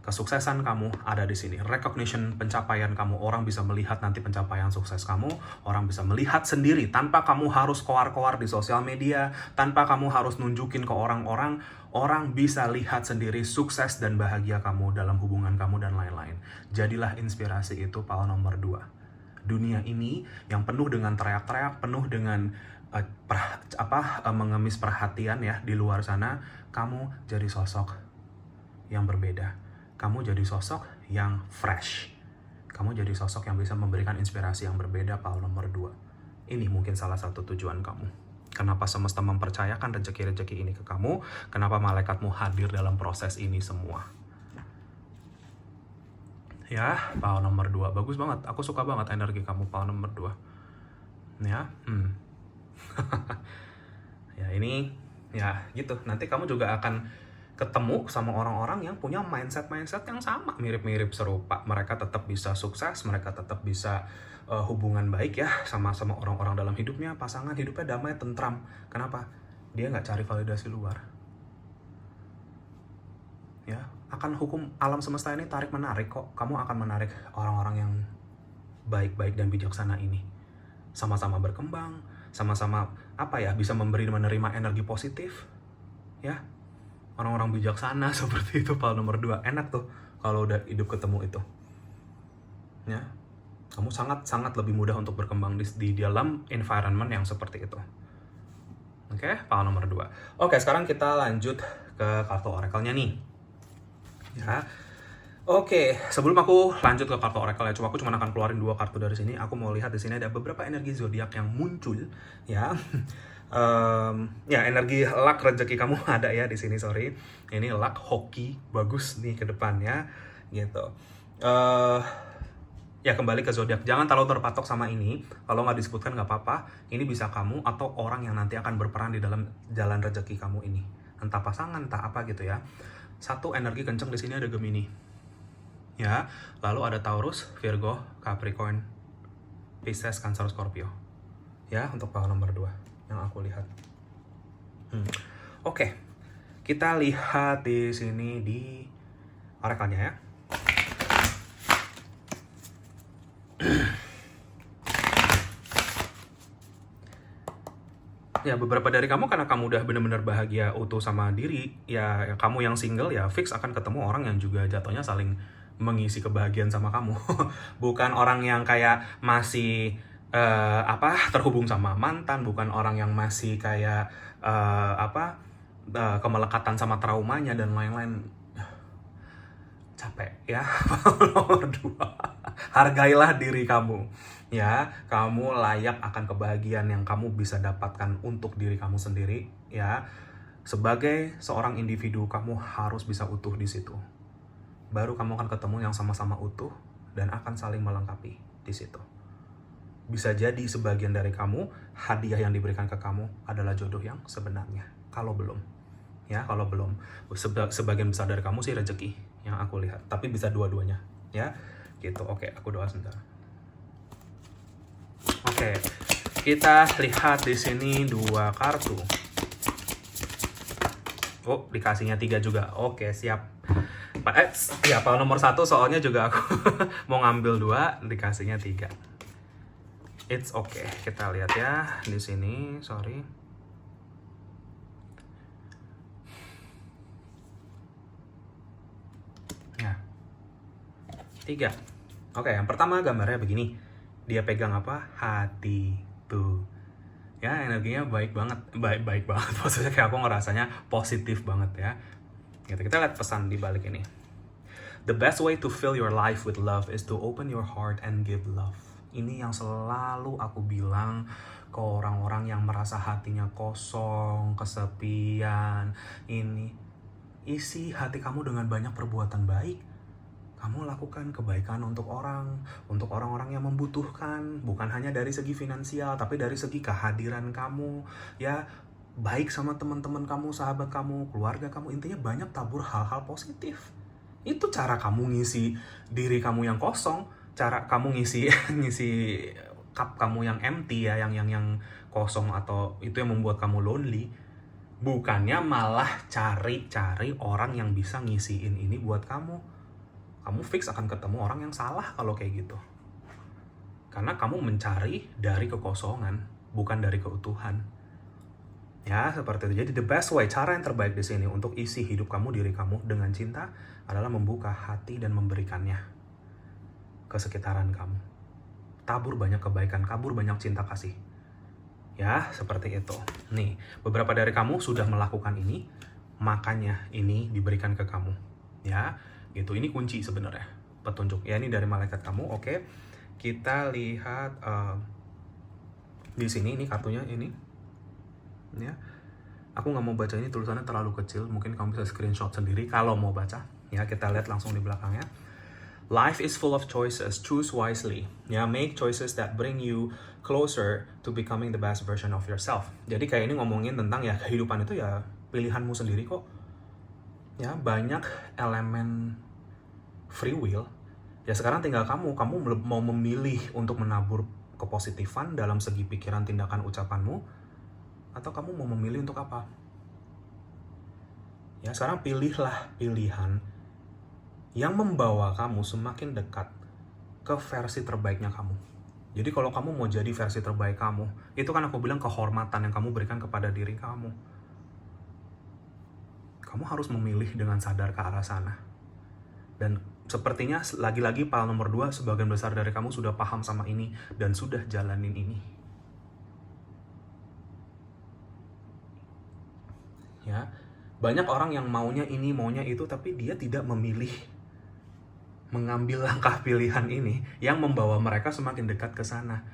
kesuksesan kamu ada di sini. Recognition pencapaian kamu, orang bisa melihat nanti pencapaian sukses kamu, orang bisa melihat sendiri tanpa kamu harus koar-koar di sosial media, tanpa kamu harus nunjukin ke orang-orang, orang bisa lihat sendiri sukses dan bahagia kamu dalam hubungan kamu dan lain-lain. Jadilah inspirasi, itu power nomor 2. Dunia ini yang penuh dengan teriak-teriak, penuh dengan mengemis perhatian ya di luar sana, kamu jadi sosok yang berbeda. Kamu jadi sosok yang fresh. Kamu jadi sosok yang bisa memberikan inspirasi yang berbeda, power nomor 2. Ini mungkin salah satu tujuan kamu. Kenapa semesta mempercayakan rezeki-rezeki ini ke kamu? Kenapa malaikatmu hadir dalam proses ini semua? Ya, power nomor 2. Bagus banget. Aku suka banget energi kamu, power nomor 2. Ya, ya ini, ya gitu. Nanti kamu juga akan ketemu sama orang-orang yang punya mindset yang sama, mirip-mirip, serupa. Mereka tetap bisa sukses, mereka tetap bisa hubungan baik ya sama orang-orang dalam hidupnya, pasangan hidupnya damai, tentram. Kenapa? Dia nggak cari validasi luar. Ya, akan hukum alam semesta ini tarik-menarik kok. Kamu akan menarik orang-orang yang baik-baik dan bijaksana ini. Sama-sama berkembang, sama-sama bisa memberi menerima energi positif. Ya, orang-orang bijaksana seperti itu, power nomor 2. Enak tuh kalau udah hidup ketemu itu. Ya, kamu sangat lebih mudah untuk berkembang di dalam environment yang seperti itu. Oke, power nomor 2. Oke, sekarang kita lanjut ke kartu oracle-nya nih. Ya, Oke, sebelum aku lanjut ke kartu oracle ya, aku cuma akan keluarin 2 kartu dari sini. Aku mau lihat di sini ada beberapa energi zodiak yang muncul, ya. Ya energi luck rezeki kamu ada ya di sini, sorry. Ini luck hoki bagus nih ke depannya, gitu. eh Ya kembali ke zodiak, jangan terlalu terpatok sama ini. Kalau nggak disebutkan nggak apa-apa. Ini bisa kamu atau orang yang nanti akan berperan di dalam jalan rezeki kamu ini. Entah pasangan, entah apa gitu ya. Satu energi kenceng di sini ada Gemini. Ya, lalu ada Taurus, Virgo, Capricorn, Pisces, Cancer, Scorpio. Ya, untuk pangkat nomor 2 yang aku lihat. Oke, kita lihat di sini di oracle-nya ya. Ya, beberapa dari kamu karena kamu udah bener-bener bahagia utuh sama diri, ya kamu yang single ya fix akan ketemu orang yang juga jatuhnya saling mengisi kebahagiaan sama kamu. Bukan orang yang kayak masih terhubung sama mantan, bukan orang yang masih kayak kemelekatan sama traumanya dan lain-lain. Capek ya. Nomor 2, hargailah diri kamu. Ya, kamu layak akan kebahagiaan yang kamu bisa dapatkan untuk diri kamu sendiri, ya. Sebagai seorang individu, kamu harus bisa utuh di situ. Baru kamu akan ketemu yang sama-sama utuh dan akan saling melengkapi di situ. Bisa jadi sebagian dari kamu, hadiah yang diberikan ke kamu adalah jodoh yang sebenarnya. Kalau belum, ya, kalau belum, sebagian besar dari kamu sih rezeki yang aku lihat. Tapi bisa dua-duanya, ya. Gitu. Oke, aku doa sebentar. Oke, kita lihat di sini 2 kartu. Oh, dikasihnya 3 juga. Oke, siap. Ya, kalau nomor 1 soalnya juga aku mau ngambil 2, dikasihnya 3. It's okay. Kita lihat ya di sini, sorry. Ya. 3. Oke, yang pertama gambarnya begini. Dia pegang apa? Hati tuh. Ya, energinya baik banget. Baik banget. Maksudnya kayak aku ngerasanya positif banget ya. Gitu. Kita lihat pesan di balik ini. The best way to fill your life with love is to open your heart and give love. Ini yang selalu aku bilang ke orang-orang yang merasa hatinya kosong, kesepian. Ini, isi hati kamu dengan banyak perbuatan baik. Kamu lakukan kebaikan untuk orang-orang yang membutuhkan, bukan hanya dari segi finansial, tapi dari segi kehadiran kamu, ya, baik sama teman-teman kamu, sahabat kamu, keluarga kamu, intinya banyak tabur hal-hal positif. Itu cara kamu ngisi diri kamu yang kosong, cara kamu ngisi ngisi cup kamu yang empty ya, yang kosong, atau itu yang membuat kamu lonely. Bukannya malah cari-cari orang yang bisa ngisiin ini buat kamu. Kamu fix akan ketemu orang yang salah kalau kayak gitu. Karena kamu mencari dari kekosongan, bukan dari keutuhan. Ya, seperti itu. Jadi the best way, cara yang terbaik di sini untuk isi hidup kamu, diri kamu dengan cinta adalah membuka hati dan memberikannya ke sekitaran kamu. Tabur banyak kebaikan, kabur banyak cinta kasih. Ya, seperti itu. Nih, beberapa dari kamu sudah melakukan ini, makanya ini diberikan ke kamu. Ya, gitu. Ini kunci sebenarnya, petunjuk. Ya, ini dari malaikat kamu. Oke, kita lihat di sini. Ini kartunya ini. Ya, aku nggak mau baca ini, tulisannya terlalu kecil. Mungkin kamu bisa screenshot sendiri kalau mau baca. Ya, kita lihat langsung di belakangnya. Life is full of choices. Choose wisely. Ya, make choices that bring you closer to becoming the best version of yourself. Jadi kayak ini ngomongin tentang ya kehidupan itu ya pilihanmu sendiri kok. Ya, banyak elemen free will. Ya, sekarang tinggal kamu mau memilih untuk menabur kepositifan dalam segi pikiran, tindakan, ucapanmu, atau kamu mau memilih untuk apa? Ya, sekarang pilihlah pilihan yang membawa kamu semakin dekat ke versi terbaiknya kamu. Jadi kalau kamu mau jadi versi terbaik kamu, itu kan aku bilang kehormatan yang kamu berikan kepada diri kamu. Kamu harus memilih dengan sadar ke arah sana. Dan sepertinya lagi-lagi pal nomor 2, sebagian besar dari kamu sudah paham sama ini dan sudah jalanin ini. Ya, banyak orang yang maunya ini, maunya itu, tapi dia tidak memilih mengambil langkah pilihan ini yang membawa mereka semakin dekat ke sana.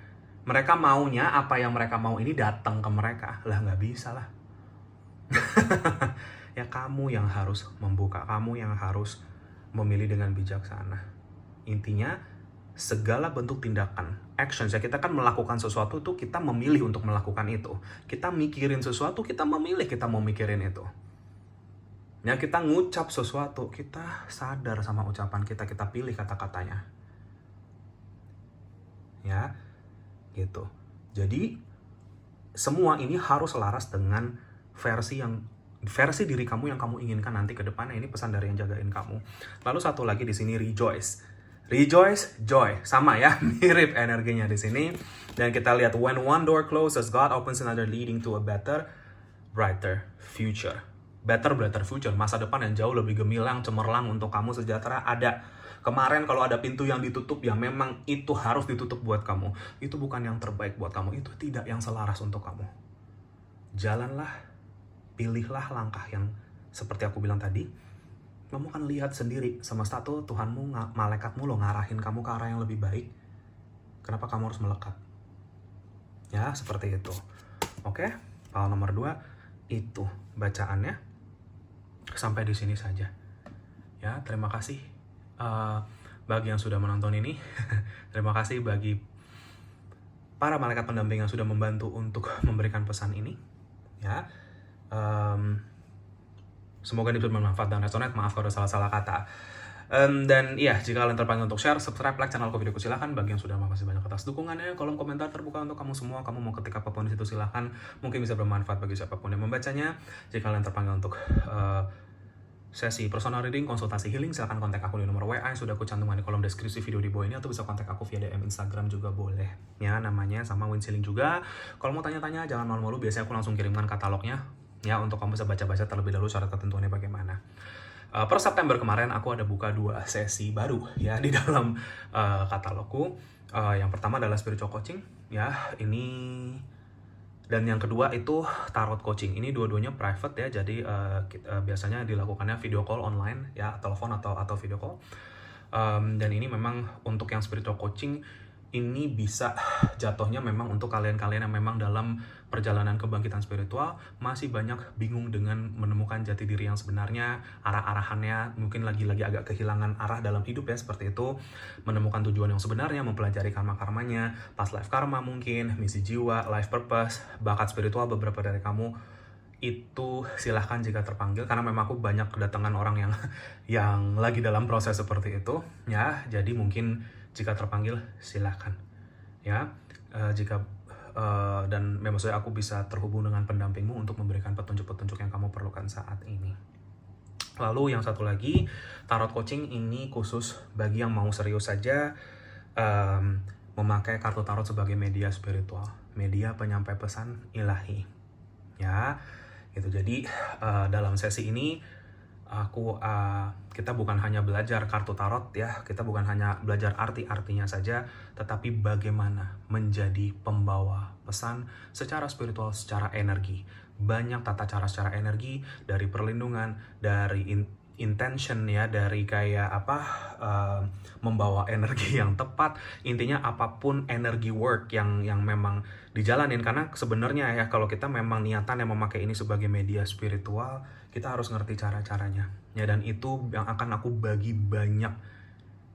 Mereka maunya apa yang mereka mau ini datang ke mereka. Lah nggak bisa lah. Ya kamu yang harus membuka, kamu yang harus memilih dengan bijaksana. Intinya segala bentuk tindakan, actions ya, kita kan melakukan sesuatu tuh kita memilih untuk melakukan itu. Kita mikirin sesuatu, kita memilih kita mau mikirin itu. Ya kita ngucap sesuatu, kita sadar sama ucapan kita, kita pilih kata-katanya. Ya, gitu. Jadi semua ini harus selaras dengan versi diri kamu yang kamu inginkan nanti ke depannya. Ini pesan dari yang jagain kamu. Lalu satu lagi di sini, rejoice. Rejoice, joy, sama ya, mirip energinya di sini. Dan kita lihat, when one door closes, God opens another, leading to a better, brighter future. Better, brighter future, masa depan yang jauh lebih gemilang, cemerlang untuk kamu, sejahtera ada. Kemarin kalau ada pintu yang ditutup, ya memang itu harus ditutup buat kamu. Itu bukan yang terbaik buat kamu, itu tidak yang selaras untuk kamu. Jalanlah, pilihlah langkah yang seperti aku bilang tadi. Kamu kan lihat sendiri, semesta tuh Tuhanmu, malaikatmu lo ngarahin kamu ke arah yang lebih baik. Kenapa kamu harus melekat? Ya, seperti itu. Oke, hal nomor 2 itu bacaannya. Sampai di sini saja. Ya, terima kasih bagi yang sudah menonton ini. Terima kasih bagi para malaikat pendamping yang sudah membantu untuk memberikan pesan ini. Ya, semoga ini bermanfaat dan resonate. Maaf kalau ada salah-salah kata. Dan iya, jika kalian terpanggil untuk share, subscribe, like channelku, videoku, silahkan. Bagi yang sudah, makasih banyak atas dukungannya. Kolom komentar terbuka untuk kamu semua. Kamu mau ketik apapun di situ, silahkan. Mungkin bisa bermanfaat bagi siapapun yang membacanya. Jika kalian terpanggil untuk sesi personal reading, konsultasi healing, silahkan kontak aku di nomor WA yang sudah aku cantumkan di kolom deskripsi video di bawah ini, atau bisa kontak aku via DM Instagram juga boleh. Ya, namanya sama Winsiling juga. Kalau mau tanya-tanya, jangan malu-malu. Biasanya aku langsung kirimkan katalognya. Ya, untuk kamu bisa baca-baca terlebih dahulu syarat ketentuannya bagaimana. Per September kemarin aku ada buka 2 sesi baru ya di dalam katalogku. Yang pertama adalah spiritual coaching ya, ini, dan yang kedua itu tarot coaching. Ini dua-duanya private ya, jadi biasanya dilakukannya video call online ya, telepon atau video call. Dan ini memang untuk yang spiritual coaching ini bisa jatuhnya memang untuk kalian-kalian yang memang dalam perjalanan kebangkitan spiritual masih banyak bingung dengan menemukan jati diri yang sebenarnya, arah-arahannya, mungkin lagi-lagi agak kehilangan arah dalam hidup ya, seperti itu, menemukan tujuan yang sebenarnya, mempelajari karma-karmanya, past life karma mungkin, misi jiwa, life purpose, bakat spiritual beberapa dari kamu. Itu silahkan jika terpanggil, karena memang aku banyak kedatangan orang yang lagi dalam proses seperti itu ya, jadi mungkin jika terpanggil silahkan ya. Dan maksudnya aku bisa terhubung dengan pendampingmu untuk memberikan petunjuk-petunjuk yang kamu perlukan saat ini. Lalu yang satu lagi, tarot coaching ini khusus bagi yang mau serius saja memakai kartu tarot sebagai media spiritual, media penyampai pesan ilahi ya gitu. Jadi dalam sesi ini kita bukan hanya belajar kartu tarot ya, kita bukan hanya belajar arti-artinya saja, tetapi bagaimana menjadi pembawa pesan secara spiritual, secara energi. Banyak tata cara secara energi, dari perlindungan, dari intention ya, dari kayak membawa energi yang tepat. Intinya apapun energi work yang memang dijalanin, karena sebenarnya ya kalau kita memang niatan yang memakai ini sebagai media spiritual, kita harus ngerti cara-caranya ya, dan itu yang akan aku bagi banyak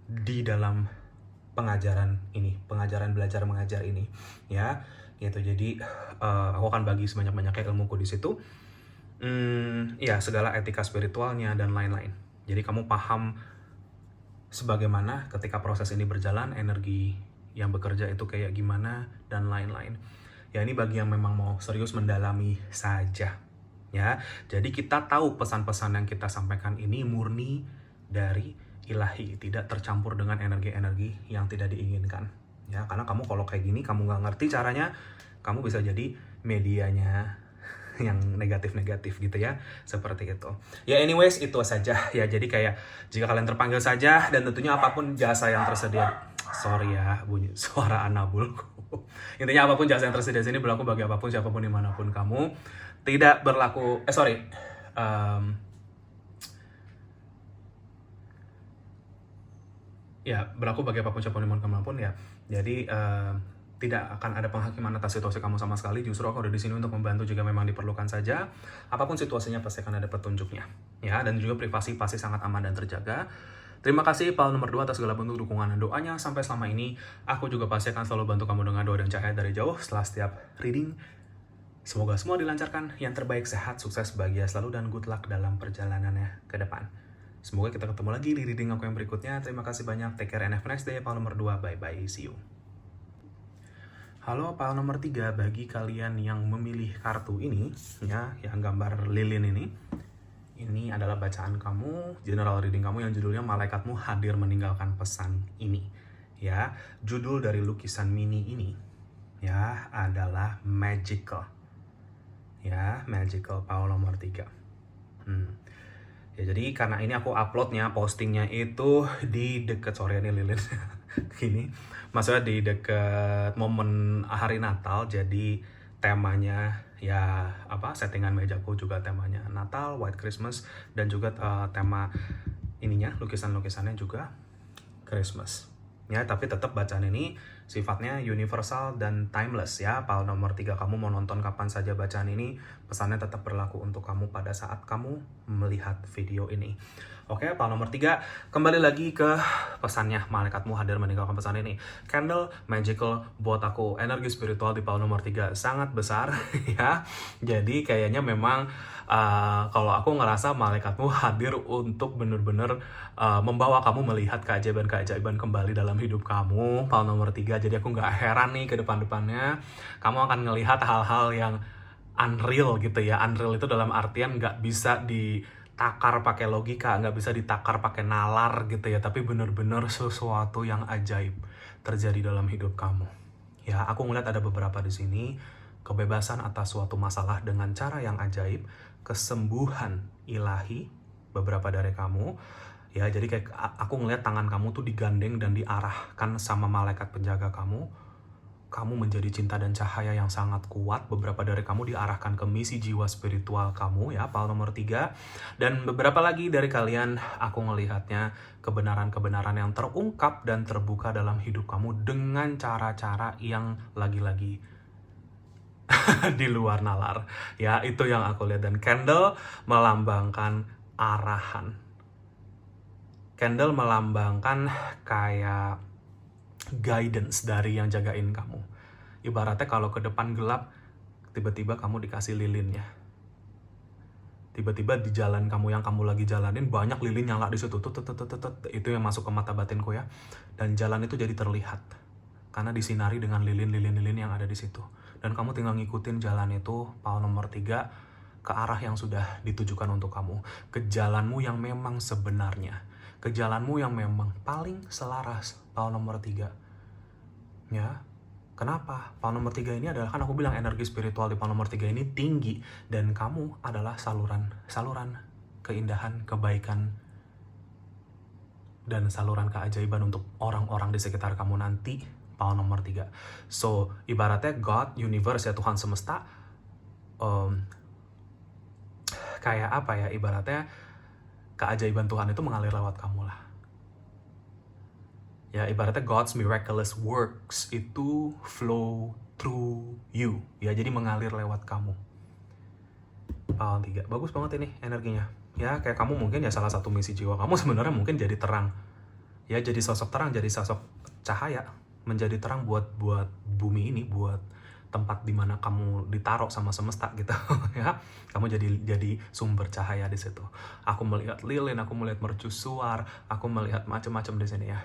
di dalam pengajaran ini, pengajaran belajar mengajar ini ya gitu. Jadi aku akan bagi sebanyak-banyaknya ilmuku di situ. Ya, segala etika spiritualnya dan lain-lain. Jadi kamu paham sebagaimana ketika proses ini berjalan, energi yang bekerja itu kayak gimana dan lain-lain. Ya, ini bagi yang memang mau serius mendalami saja. Ya, jadi kita tahu pesan-pesan yang kita sampaikan ini murni dari ilahi, tidak tercampur dengan energi-energi yang tidak diinginkan. Ya, karena kamu kalau kayak gini, kamu nggak ngerti caranya, kamu bisa jadi medianya yang negatif-negatif gitu ya, seperti itu. Ya anyways, itu saja ya. Jadi kayak jika kalian terpanggil saja, dan tentunya apapun jasa yang tersedia, sorry ya bunyi suara anabulku. Intinya apapun jasa yang tersedia sini berlaku bagi apapun, siapapun, dimanapun kamu. Tidak berlaku, ya berlaku bagi apapun siapapun iman kamu pun ya. Jadi tidak akan ada penghakiman atas situasi kamu sama sekali. Justru aku ada di sini untuk membantu jika memang diperlukan saja. Apapun situasinya pasti akan ada petunjuknya. Ya, dan juga privasi pasti sangat aman dan terjaga. Terima kasih Pal nomor 2 atas segala bentuk dukungan dan doanya sampai selama ini. Aku juga pasti akan selalu bantu kamu dengan doa dan cahaya dari jauh setelah setiap reading. Semoga semua dilancarkan, yang terbaik, sehat, sukses, bahagia selalu, dan good luck dalam perjalanannya ke depan. Semoga kita ketemu lagi di reading aku yang berikutnya. Terima kasih banyak, take care and have a nice day. Pal nomor 2, bye-bye, see you. Halo Pal nomor 3, bagi kalian yang memilih kartu ini, ya, yang gambar lilin ini adalah bacaan kamu, general reading kamu yang judulnya Malaikatmu Hadir Meninggalkan Pesan Ini. Ya, judul dari lukisan mini ini ya adalah Magical. Ya, Magical Pal nomor 3. Ya, jadi karena ini aku uploadnya, postingnya itu di deket, sorry ini lilin gini, maksudnya di deket momen hari Natal, jadi temanya ya settingan mejaku juga temanya Natal, White Christmas, dan juga tema ininya, lukisan-lukisannya juga Christmas. Ya, tapi tetap bacaan ini sifatnya universal dan timeless ya. Pal nomor 3, kamu mau nonton kapan saja bacaan ini, pesannya tetap berlaku untuk kamu pada saat kamu melihat video ini. Oke, Pal nomor 3, kembali lagi ke pesannya Malaikatmu Hadir Meninggalkan Pesan Ini. Candle Magical buat aku, energi spiritual di Pal nomor 3 sangat besar ya. Jadi kayaknya memang kalau aku ngerasa Malaikatmu hadir untuk bener-bener membawa kamu melihat keajaiban-keajaiban kembali dalam hidup kamu, Pal nomor 3. Jadi aku nggak heran nih ke depan-depannya kamu akan ngelihat hal-hal yang unreal gitu ya. Unreal itu dalam artian nggak bisa ditakar pakai logika, nggak bisa ditakar pakai nalar gitu ya, tapi bener-bener sesuatu yang ajaib terjadi dalam hidup kamu. Ya, aku ngeliat ada beberapa di sini, kebebasan atas suatu masalah dengan cara yang ajaib, kesembuhan ilahi beberapa dari kamu. Ya, jadi kayak aku ngeliat tangan kamu tuh digandeng dan diarahkan sama malaikat penjaga kamu. Kamu menjadi cinta dan cahaya yang sangat kuat. Beberapa dari kamu diarahkan ke misi jiwa spiritual kamu ya, Pal nomor 3. Dan beberapa lagi dari kalian, aku ngelihatnya kebenaran-kebenaran yang terungkap dan terbuka dalam hidup kamu dengan cara-cara yang lagi-lagi di luar nalar. Ya, itu yang aku lihat. Dan candle melambangkan arahan. Candle melambangkan kayak guidance dari yang jagain kamu. Ibaratnya kalau ke depan gelap, tiba-tiba kamu dikasih lilinnya. Tiba-tiba di jalan kamu yang kamu lagi jalanin, banyak lilin nyala di situ. Itu yang masuk ke mata batinku ya. Dan jalan itu jadi terlihat. Karena disinari dengan lilin-lilin yang ada di situ. Dan kamu tinggal ngikutin jalan itu, Pal nomor 3, ke arah yang sudah ditujukan untuk kamu. Ke jalanmu yang memang sebenarnya. Ke jalanmu yang memang paling selaras, Pal nomor 3. Ya, kenapa? Pal nomor 3 ini adalah, kan aku bilang energi spiritual di Pal nomor 3 ini tinggi. Dan kamu adalah saluran keindahan, kebaikan, dan saluran keajaiban untuk orang-orang di sekitar kamu nanti, Pal nomor 3. So, ibaratnya God, universe ya, Tuhan semesta, kayak apa ya, ibaratnya keajaiban Tuhan itu mengalir lewat kamu lah. Ya, ibaratnya God's miraculous works itu flow through you. Ya, jadi mengalir lewat kamu. Pal 3. Bagus banget ini energinya. Ya, kayak kamu mungkin ya salah satu misi jiwa kamu sebenarnya mungkin jadi terang. Ya, jadi sosok terang, jadi sosok cahaya. Menjadi terang buat bumi ini, buat tempat dimana kamu ditaruh sama semesta gitu ya. Kamu jadi sumber cahaya di situ. Aku melihat lilin, aku melihat mercusuar, aku melihat macam-macam di sini ya.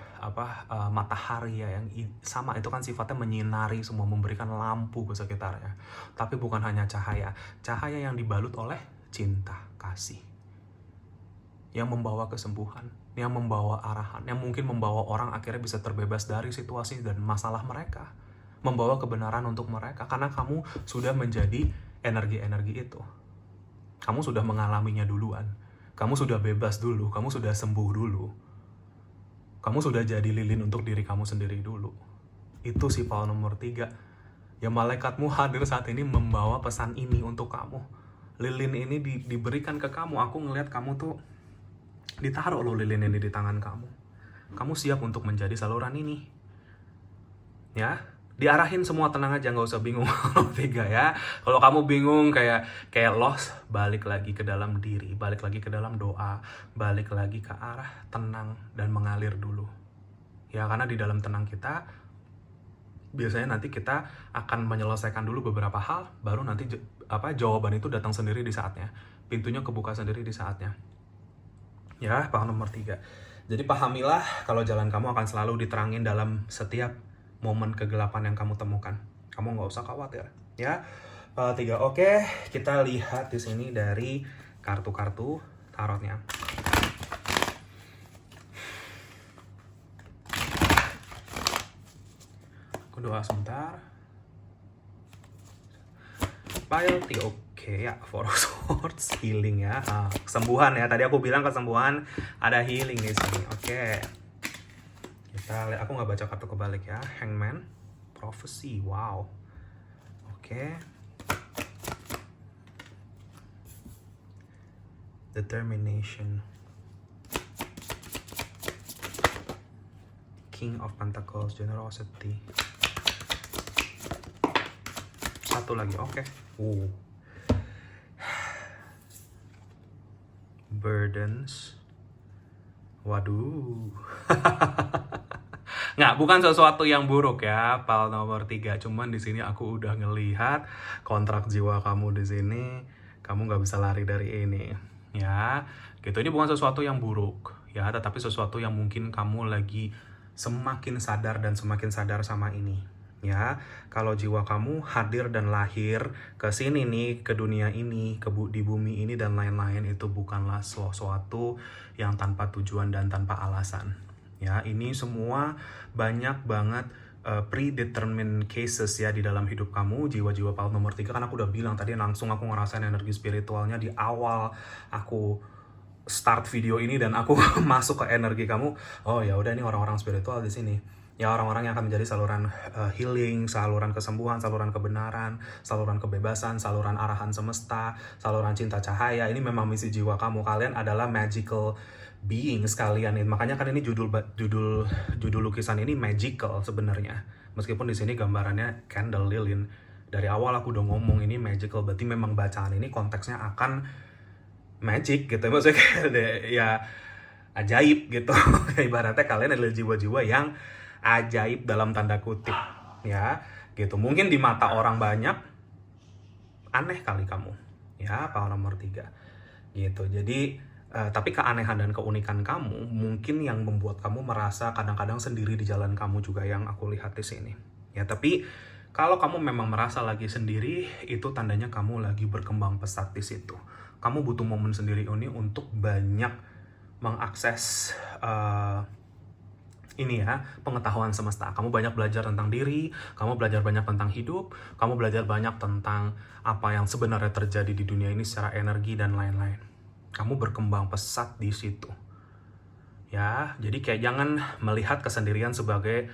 Matahari ya, yang sama itu kan sifatnya menyinari semua, memberikan lampu ke sekitarnya. Tapi bukan hanya cahaya yang dibalut oleh cinta kasih. Yang membawa kesembuhan, yang membawa arahan, yang mungkin membawa orang akhirnya bisa terbebas dari situasi dan masalah mereka. Membawa kebenaran untuk mereka, karena kamu sudah menjadi energi-energi itu. Kamu sudah mengalaminya duluan. Kamu sudah bebas dulu, kamu sudah sembuh dulu. Kamu sudah jadi lilin untuk diri kamu sendiri dulu. Itu sih Pal nomor 3. Ya, malaikatmu hadir saat ini membawa pesan ini untuk kamu. Lilin ini diberikan ke kamu. Aku ngelihat kamu tuh ditaruh loh lilin ini di tangan kamu. kamu siap untuk menjadi saluran ini. Ya, diarahin semua, tenang aja, nggak usah bingung. 3 ya. Kalau kamu bingung kayak lost, balik lagi ke dalam diri, balik lagi ke dalam doa, balik lagi ke arah tenang dan mengalir dulu. Ya, karena di dalam tenang kita biasanya nanti kita akan menyelesaikan dulu beberapa hal, baru nanti jawaban itu datang sendiri di saatnya. Pintunya kebuka sendiri di saatnya. Ya, paham nomor 3. Jadi pahamilah kalau jalan kamu akan selalu diterangin dalam setiap momen kegelapan yang kamu temukan. Kamu nggak usah khawatir, ya. 3. Oke, kita lihat di sini dari kartu-kartu tarotnya. Aku doa sebentar. Pile 3. Oke, ya, Four of Swords, healing ya. Kesembuhan ya. Tadi aku bilang kesembuhan, ada healing di sini. Oke. Kita lihat, aku nggak baca kartu kebalik ya. Hangman, Prophecy, wow. Oke. Determination. King of Pentacles, Generosity. Satu lagi, oke. Burdens. Waduh. Nggak, bukan sesuatu yang buruk ya, pal nomor 3. Cuman di sini aku udah ngelihat kontrak jiwa kamu di sini. Kamu nggak bisa lari dari ini, ya. Gitu, ini bukan sesuatu yang buruk, ya, tetapi sesuatu yang mungkin kamu lagi semakin sadar dan semakin sadar sama ini, ya. Kalau jiwa kamu hadir dan lahir ke sini nih, ke dunia ini, di bumi ini dan lain-lain, itu bukanlah sesuatu yang tanpa tujuan dan tanpa alasan. Ya, ini semua banyak banget predetermined cases ya di dalam hidup kamu, jiwa-jiwa pal nomor 3. Kan aku udah bilang tadi, langsung aku ngerasain energi spiritualnya di awal aku start video ini dan aku masuk ke energi kamu. Oh ya udah, ini orang-orang spiritual di sini. Ya, orang-orang yang akan menjadi saluran healing, saluran kesembuhan, saluran kebenaran, saluran kebebasan, saluran arahan semesta, saluran cinta cahaya. Ini memang misi jiwa kamu. Kalian adalah magical being sekalian. Makanya kan ini judul lukisan ini magical sebenarnya. Meskipun di sini gambarannya candle lilin. Dari awal aku udah ngomong ini magical, berarti memang bacaan ini konteksnya akan magic gitu. Maksudnya ya ajaib gitu. Ibaratnya kalian adalah jiwa-jiwa yang ajaib dalam tanda kutip, ya. Gitu. Mungkin di mata orang banyak aneh kali kamu, ya, pal nomor 3. Gitu. Jadi tapi keanehan dan keunikan kamu mungkin yang membuat kamu merasa kadang-kadang sendiri di jalan kamu juga, yang aku lihat di sini. Ya, tapi kalau kamu memang merasa lagi sendiri, itu tandanya kamu lagi berkembang pesat di situ. Kamu butuh momen sendiri ini untuk banyak mengakses ini ya, pengetahuan semesta. Kamu banyak belajar tentang diri, kamu belajar banyak tentang hidup, kamu belajar banyak tentang apa yang sebenarnya terjadi di dunia ini secara energi dan lain-lain. Kamu berkembang pesat di situ, ya. Jadi kayak jangan melihat kesendirian sebagai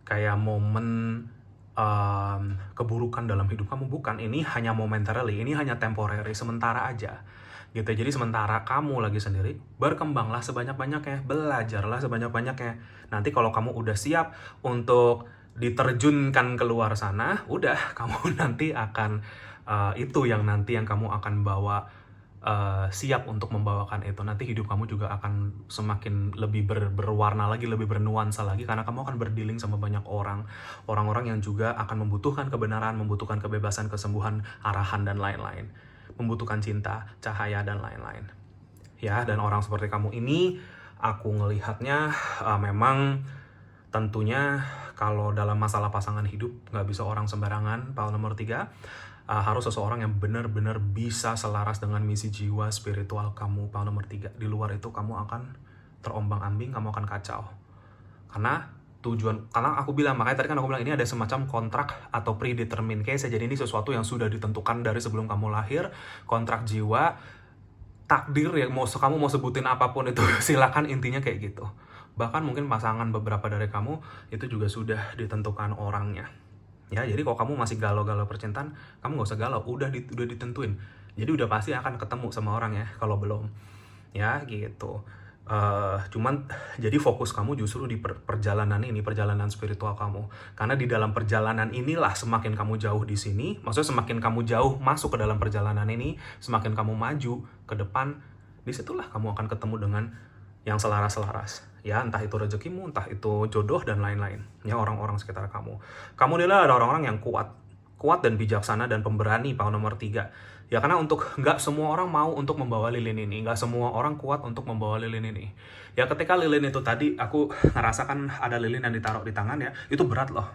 kayak momen keburukan dalam hidup kamu. Bukan, ini hanya momentarily, ini hanya temporary, sementara aja, gitu. Jadi sementara kamu lagi sendiri, berkembanglah sebanyak-banyaknya, belajarlah sebanyak-banyaknya. Nanti kalau kamu udah siap untuk diterjunkan keluar sana, udah, kamu nanti akan itu yang kamu akan bawa. Siap untuk membawakan itu. Nanti hidup kamu juga akan semakin lebih berwarna lagi, lebih bernuansa lagi, karena kamu akan berdealing sama banyak orang-orang yang juga akan membutuhkan kebenaran, membutuhkan kebebasan, kesembuhan, arahan dan lain-lain, membutuhkan cinta, cahaya dan lain-lain, ya. Dan orang seperti kamu ini aku ngelihatnya memang tentunya kalau dalam masalah pasangan hidup nggak bisa orang sembarangan, pal nomor 3. Harus seseorang yang benar-benar bisa selaras dengan misi jiwa spiritual kamu, pal nomor 3. Di luar itu kamu akan terombang-ambing, kamu akan kacau. Karena aku bilang, makanya tadi kan aku bilang ini ada semacam kontrak atau predetermined case. Jadi ini sesuatu yang sudah ditentukan dari sebelum kamu lahir, kontrak jiwa, takdir ya, kamu mau sebutin apapun itu silakan, intinya kayak gitu. Bahkan mungkin pasangan beberapa dari kamu itu juga sudah ditentukan orangnya. Ya, jadi kalau kamu masih galau-galau percintaan, kamu nggak usah galau, udah ditentuin. Jadi udah pasti akan ketemu sama orang ya, kalau belum. Ya, gitu. Cuman jadi fokus kamu justru di perjalanan ini, perjalanan spiritual kamu. Karena di dalam perjalanan inilah semakin kamu jauh di sini, maksudnya semakin kamu jauh masuk ke dalam perjalanan ini, semakin kamu maju ke depan, disitulah kamu akan ketemu dengan yang selaras-selaras. Ya, entah itu rezekimu, entah itu jodoh, dan lain-lain. Ya, orang-orang sekitar kamu. Kamu adalah orang-orang yang kuat dan bijaksana dan pemberani, power nomor 3. Ya, karena nggak semua orang mau untuk membawa lilin ini, nggak semua orang kuat untuk membawa lilin ini. Ya, ketika lilin itu tadi, aku ngerasakan ada lilin yang ditaruh di tangan ya, itu berat loh.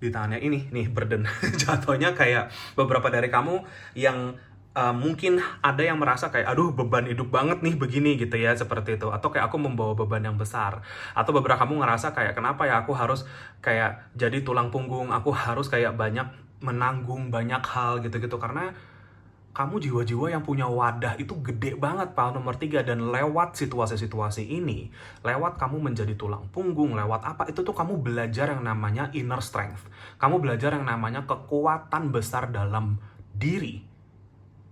Di tangannya ini, nih, burden. Jatuhnya kayak beberapa dari kamu yang mungkin ada yang merasa kayak, aduh beban hidup banget nih begini gitu ya, seperti itu. Atau kayak aku membawa beban yang besar. Atau beberapa kamu ngerasa kayak, kenapa ya aku harus kayak jadi tulang punggung, aku harus kayak banyak menanggung banyak hal gitu-gitu. Karena kamu jiwa-jiwa yang punya wadah itu gede banget, power nomor 3. Dan lewat situasi-situasi ini, lewat kamu menjadi tulang punggung, lewat apa, itu tuh kamu belajar yang namanya inner strength. Kamu belajar yang namanya kekuatan besar dalam diri.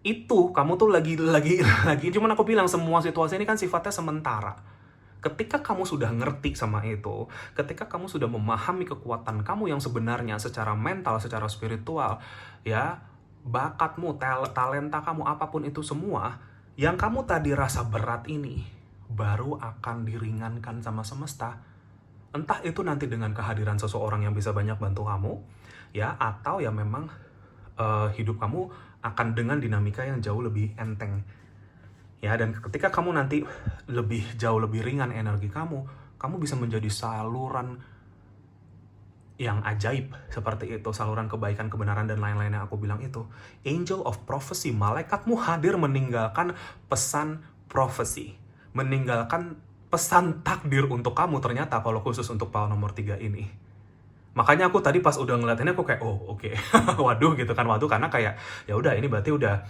Itu kamu tuh lagi cuman aku bilang semua situasi ini kan sifatnya sementara. Ketika kamu sudah ngerti sama itu, ketika kamu sudah memahami kekuatan kamu yang sebenarnya secara mental, secara spiritual, ya, bakatmu, talenta kamu, apapun itu semua, yang kamu tadi rasa berat ini, baru akan diringankan sama semesta. Entah itu nanti dengan kehadiran seseorang yang bisa banyak bantu kamu, ya, atau ya memang hidup kamu akan dengan dinamika yang jauh lebih enteng. Ya, dan ketika kamu nanti jauh lebih ringan energi kamu bisa menjadi saluran yang ajaib seperti itu, saluran kebaikan, kebenaran, dan lain-lain yang aku bilang itu. Angel of Prophecy, malaikatmu hadir meninggalkan pesan prophecy, meninggalkan pesan takdir untuk kamu ternyata, kalau khusus untuk power nomor 3 ini. Makanya aku tadi pas udah ngeliat ini, aku kayak, oh oke. Waduh gitu kan, karena kayak, ya udah, ini berarti udah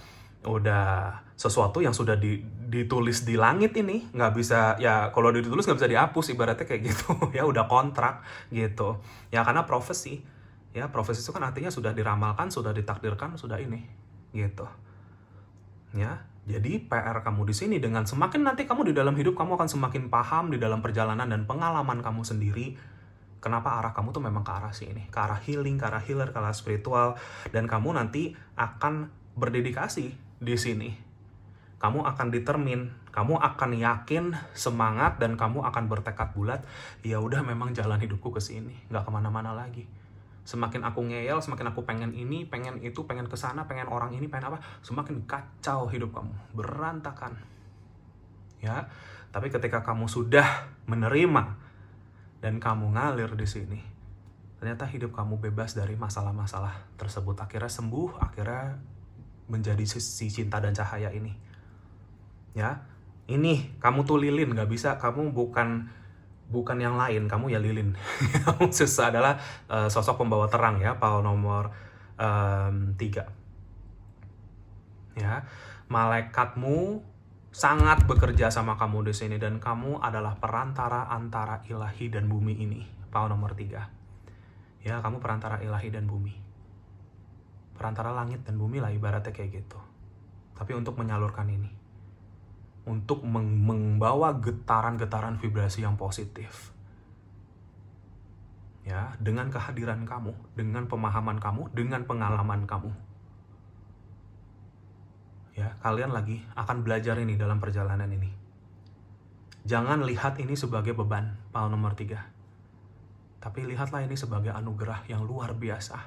sesuatu yang sudah ditulis di langit ini, nggak bisa, ya kalau ditulis nggak bisa dihapus, ibaratnya kayak gitu. Ya udah kontrak gitu ya, karena profesi itu kan artinya sudah diramalkan, sudah ditakdirkan, sudah ini gitu ya. Jadi PR kamu di sini, dengan semakin nanti kamu di dalam hidup, kamu akan semakin paham di dalam perjalanan dan pengalaman kamu sendiri, kenapa arah kamu tuh memang ke arah sini, ke arah healing, ke arah healer, ke arah spiritual. Dan kamu nanti akan berdedikasi di sini. Kamu akan determine, kamu akan yakin, semangat, dan kamu akan bertekad bulat, ya udah memang jalan hidupku ke sini, nggak kemana-mana lagi. Semakin aku ngeyel, semakin aku pengen ini, pengen itu, pengen kesana, pengen orang ini, pengen apa, semakin kacau hidup kamu, berantakan. Ya, tapi ketika kamu sudah menerima dan kamu ngalir di sini, ternyata hidup kamu bebas dari masalah-masalah tersebut. Akhirnya sembuh, akhirnya menjadi si cinta dan cahaya ini. Ya, ini kamu tuh lilin, nggak bisa, kamu bukan yang lain, kamu ya lilin. Kamu adalah sosok pembawa terang ya, power nomor 3. Ya, malaikatmu sangat bekerja sama kamu di sini, dan kamu adalah perantara antara ilahi dan bumi ini, power nomor 3. Ya, kamu perantara ilahi dan bumi, perantara langit dan bumi lah, ibaratnya kayak gitu. Tapi untuk menyalurkan ini, untuk membawa getaran-getaran vibrasi yang positif. Ya, dengan kehadiran kamu, dengan pemahaman kamu, dengan pengalaman kamu. Ya, kalian lagi akan belajar ini dalam perjalanan ini. Jangan lihat ini sebagai beban, power nomor 3. Tapi lihatlah ini sebagai anugerah yang luar biasa.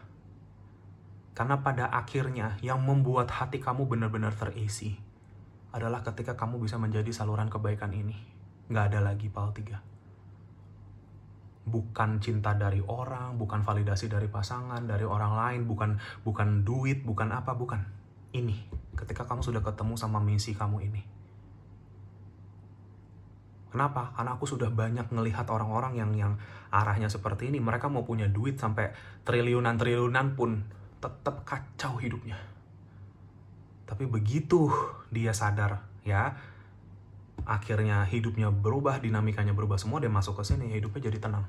Karena pada akhirnya yang membuat hati kamu benar-benar terisi adalah ketika kamu bisa menjadi saluran kebaikan ini. Nggak ada lagi power 3. Bukan cinta dari orang, bukan validasi dari pasangan, dari orang lain, bukan duit, bukan apa, bukan. Ini, ketika kamu sudah ketemu sama misi kamu ini. Kenapa? Karena aku sudah banyak ngelihat orang-orang yang arahnya seperti ini. Mereka mau punya duit sampai triliunan pun tetap kacau hidupnya. Tapi begitu dia sadar, ya, akhirnya hidupnya berubah, dinamikanya berubah semua, dia masuk ke sini, hidupnya jadi tenang.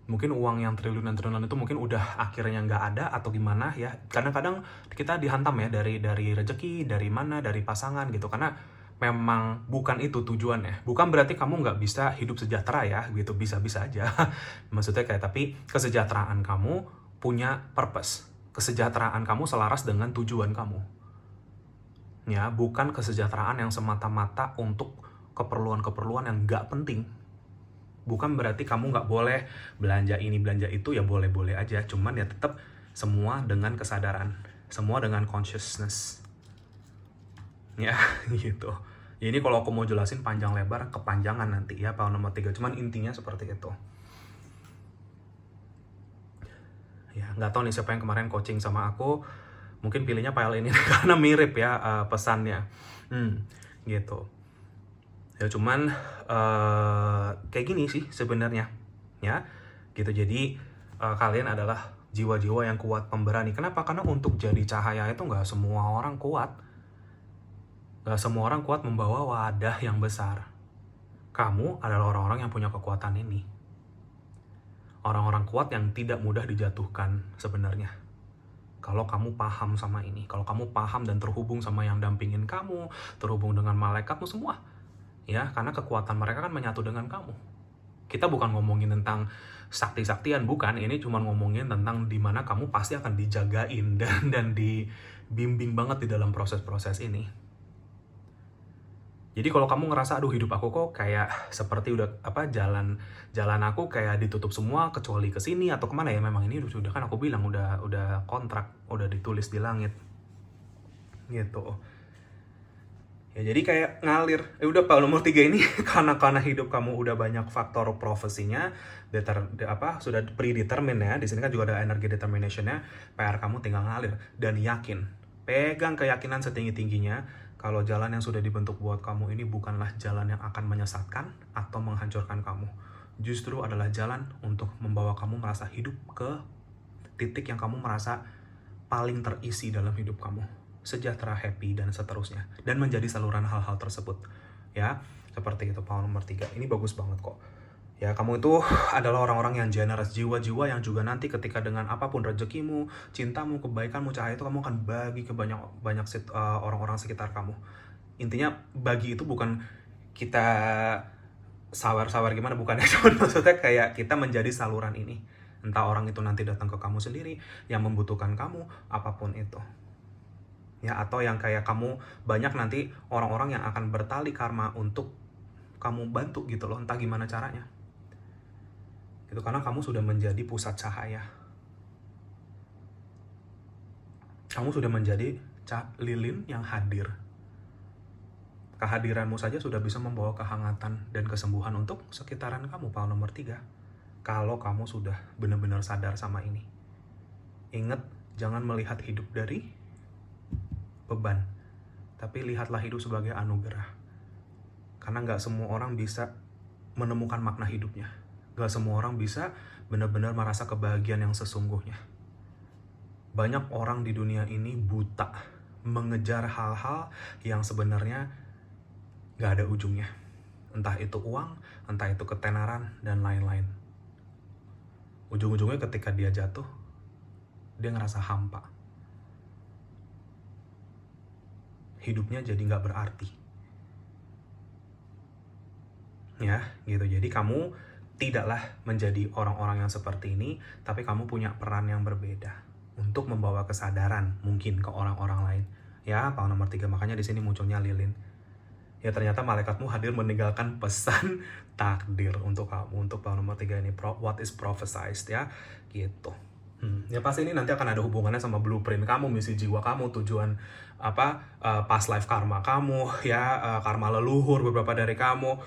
Mungkin uang yang triliunan itu mungkin udah akhirnya nggak ada atau gimana ya. Kadang-kadang kita dihantam ya dari rezeki, dari mana, dari pasangan gitu. Karena memang bukan itu tujuannya. Bukan berarti kamu nggak bisa hidup sejahtera ya, gitu, bisa-bisa aja. Maksudnya kayak, tapi kesejahteraan kamu punya purpose. Kesejahteraan kamu selaras dengan tujuan kamu. Ya, bukan kesejahteraan yang semata-mata untuk keperluan-keperluan yang nggak penting. Bukan berarti kamu nggak boleh belanja ini, belanja itu, ya boleh-boleh aja. Cuman ya tetap semua dengan kesadaran. Semua dengan consciousness. Ya, gitu. Ya, ini kalau aku mau jelasin panjang lebar, kepanjangan nanti ya, power nomor 3. Cuman intinya seperti itu. Ya, nggak tahu nih siapa yang kemarin coaching sama aku. Mungkin pilihnya file ini karena mirip ya pesannya. Gitu. Ya cuman kayak gini sih sebenarnya. Ya, gitu. Jadi kalian adalah jiwa-jiwa yang kuat, pemberani. Kenapa? Karena untuk jadi cahaya itu nggak semua orang kuat. Gak semua orang kuat membawa wadah yang besar. Kamu adalah orang-orang yang punya kekuatan ini. Orang-orang kuat yang tidak mudah dijatuhkan sebenarnya. Kalau kamu paham sama ini, kalau kamu paham dan terhubung sama yang dampingin kamu, terhubung dengan malaikatmu semua. Ya, karena kekuatan mereka kan menyatu dengan kamu. Kita bukan ngomongin tentang sakti-saktian, bukan. Ini cuma ngomongin tentang dimana kamu pasti akan dijagain dan dibimbing banget di dalam proses-proses ini. Jadi kalau kamu ngerasa, aduh hidup aku kok kayak seperti udah jalan aku kayak ditutup semua kecuali ke sini atau kemana, ya memang ini sudah kan aku bilang udah kontrak, udah ditulis di langit. Gitu. Ya jadi kayak ngalir. Udah power nomor 3 ini karena hidup kamu udah banyak faktor profesinya, sudah predetermined ya. Di sini kan juga ada energi determination-nya. PR kamu tinggal ngalir dan yakin. Pegang keyakinan setinggi-tingginya kalau jalan yang sudah dibentuk buat kamu ini bukanlah jalan yang akan menyesatkan atau menghancurkan kamu. Justru adalah jalan untuk membawa kamu merasa hidup ke titik yang kamu merasa paling terisi dalam hidup kamu. Sejahtera, happy, dan seterusnya. Dan menjadi saluran hal-hal tersebut. Ya, seperti itu power nomor 3. Ini bagus banget kok. Ya, kamu itu adalah orang-orang yang generous, jiwa-jiwa yang juga nanti ketika dengan apapun rezekimu, cintamu, kebaikanmu, cahaya itu kamu akan bagi ke banyak orang-orang sekitar kamu. Intinya bagi itu bukan kita sawar-sawar gimana, bukan ya. Cuma maksudnya kayak kita menjadi saluran ini. Entah orang itu nanti datang ke kamu sendiri, yang membutuhkan kamu, apapun itu. Ya, atau yang kayak kamu banyak nanti orang-orang yang akan bertali karma untuk kamu bantu gitu loh, entah gimana caranya. Itu karena kamu sudah menjadi pusat cahaya. Kamu sudah menjadi lilin yang hadir. Kehadiranmu saja sudah bisa membawa kehangatan dan kesembuhan untuk sekitaran kamu, power nomor 3. Kalau kamu sudah benar-benar sadar sama ini. Ingat, jangan melihat hidup dari beban. Tapi lihatlah hidup sebagai anugerah. Karena nggak semua orang bisa menemukan makna hidupnya. Gak semua orang bisa benar-benar merasa kebahagiaan yang sesungguhnya. Banyak orang di dunia ini buta, mengejar hal-hal yang sebenarnya gak ada ujungnya. Entah itu uang, entah itu ketenaran, dan lain-lain. Ujung-ujungnya ketika dia jatuh, dia ngerasa hampa. Hidupnya jadi gak berarti. Ya, gitu. Jadi kamu tidaklah menjadi orang-orang yang seperti ini, tapi kamu punya peran yang berbeda untuk membawa kesadaran mungkin ke orang-orang lain. Ya, power nomor 3, makanya di sini munculnya lilin. Ya, ternyata malaikatmu hadir meninggalkan pesan takdir untuk kamu, untuk power nomor 3 ini, what is prophesized ya, gitu. Ya pasti ini nanti akan ada hubungannya sama blueprint kamu, misi jiwa kamu, tujuan past life karma kamu, ya karma leluhur beberapa dari kamu,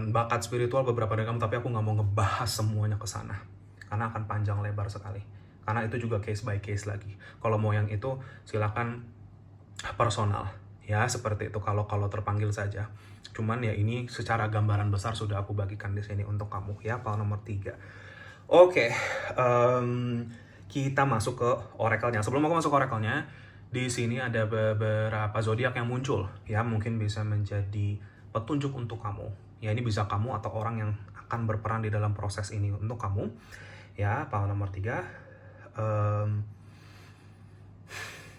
bakat spiritual beberapa dari kamu. Tapi aku nggak mau ngebahas semuanya ke sana karena akan panjang lebar sekali. Karena itu juga case by case lagi. Kalau mau yang itu silakan personal, ya seperti itu. Kalau terpanggil saja. Cuman ya ini secara gambaran besar sudah aku bagikan di sini untuk kamu, ya power nomor 3. Oke, kita masuk ke oracle-nya. Sebelum aku masuk ke oracle-nya, di sini ada beberapa zodiak yang muncul, ya mungkin bisa menjadi petunjuk untuk kamu. Ya ini bisa kamu atau orang yang akan berperan di dalam proses ini untuk kamu. Ya, power nomor 3.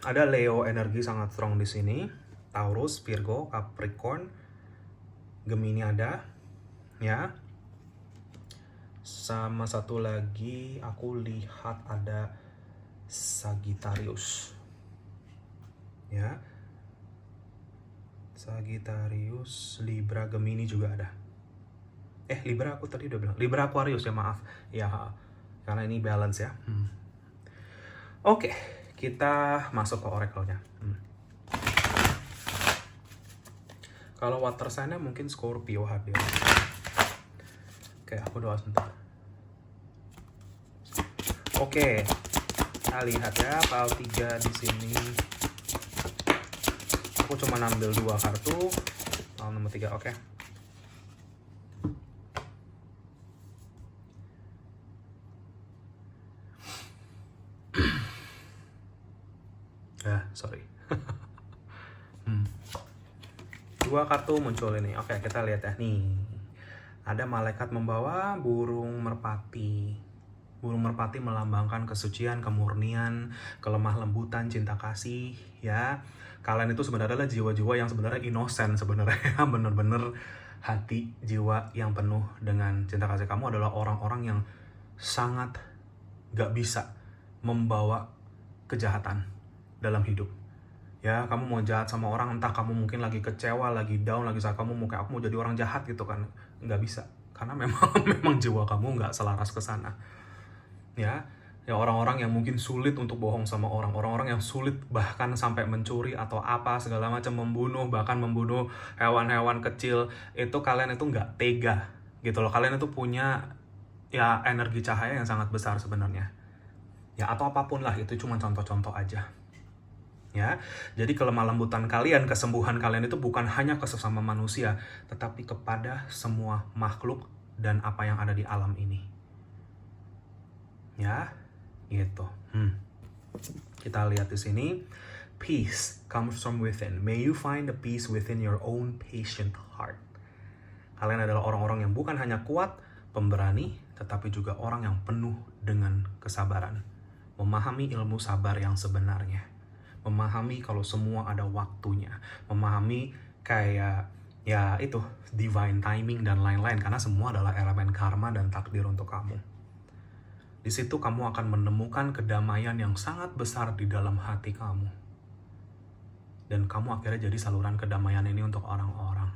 Ada Leo energi sangat strong di sini. Taurus, Virgo, Capricorn, Gemini ada, ya. Sama satu lagi aku lihat ada Sagittarius, ya. Sagittarius, Libra, Gemini juga ada. Libra aku tadi udah bilang. Libra, Aquarius ya, maaf. Ya, karena ini balance ya. Oke, kita masuk ke oracle-nya. Kalau water sign-nya mungkin Scorpio hadir. Oke, aku doa sebentar. Oke, kita lihat ya pile 3 di sini. Aku cuma ambil 2 kartu. Pile nomor 3, oke. Sorry. 2 kartu muncul ini. Oke, kita lihat ya. Nih, ada malaikat membawa burung merpati. Burung merpati melambangkan kesucian, kemurnian, kelemah lembutan, cinta kasih, ya. Kalian itu sebenarnya adalah jiwa-jiwa yang sebenarnya innocent sebenarnya. Bener-bener hati jiwa yang penuh dengan cinta kasih. Kamu adalah orang-orang yang sangat gak bisa membawa kejahatan dalam hidup. Ya, kamu mau jahat sama orang, entah kamu mungkin lagi kecewa, lagi down, lagi saat kamu mau kayak aku mau jadi orang jahat gitu kan, nggak bisa, karena memang jiwa kamu nggak selaras ke sana. Ya orang-orang yang mungkin sulit untuk bohong sama orang-orang yang sulit bahkan sampai mencuri atau apa segala macam, membunuh, bahkan membunuh hewan-hewan kecil, itu kalian itu nggak tega gitu loh. Kalian itu punya ya energi cahaya yang sangat besar sebenarnya. Ya, atau apapun lah, itu cuma contoh-contoh aja. Ya, jadi kelemah lembutan kalian, kesembuhan kalian itu bukan hanya ke sesama manusia, tetapi kepada semua makhluk dan apa yang ada di alam ini. Ya, gitu. Kita lihat di sini, peace comes from within. May you find the peace within your own patient heart. Kalian adalah orang-orang yang bukan hanya kuat, pemberani, tetapi juga orang yang penuh dengan kesabaran. Memahami ilmu sabar yang sebenarnya. Memahami kalau semua ada waktunya, memahami kayak ya itu divine timing dan lain-lain, karena semua adalah elemen karma dan takdir untuk kamu. Di situ kamu akan menemukan kedamaian yang sangat besar di dalam hati kamu, dan kamu akhirnya jadi saluran kedamaian ini untuk orang-orang.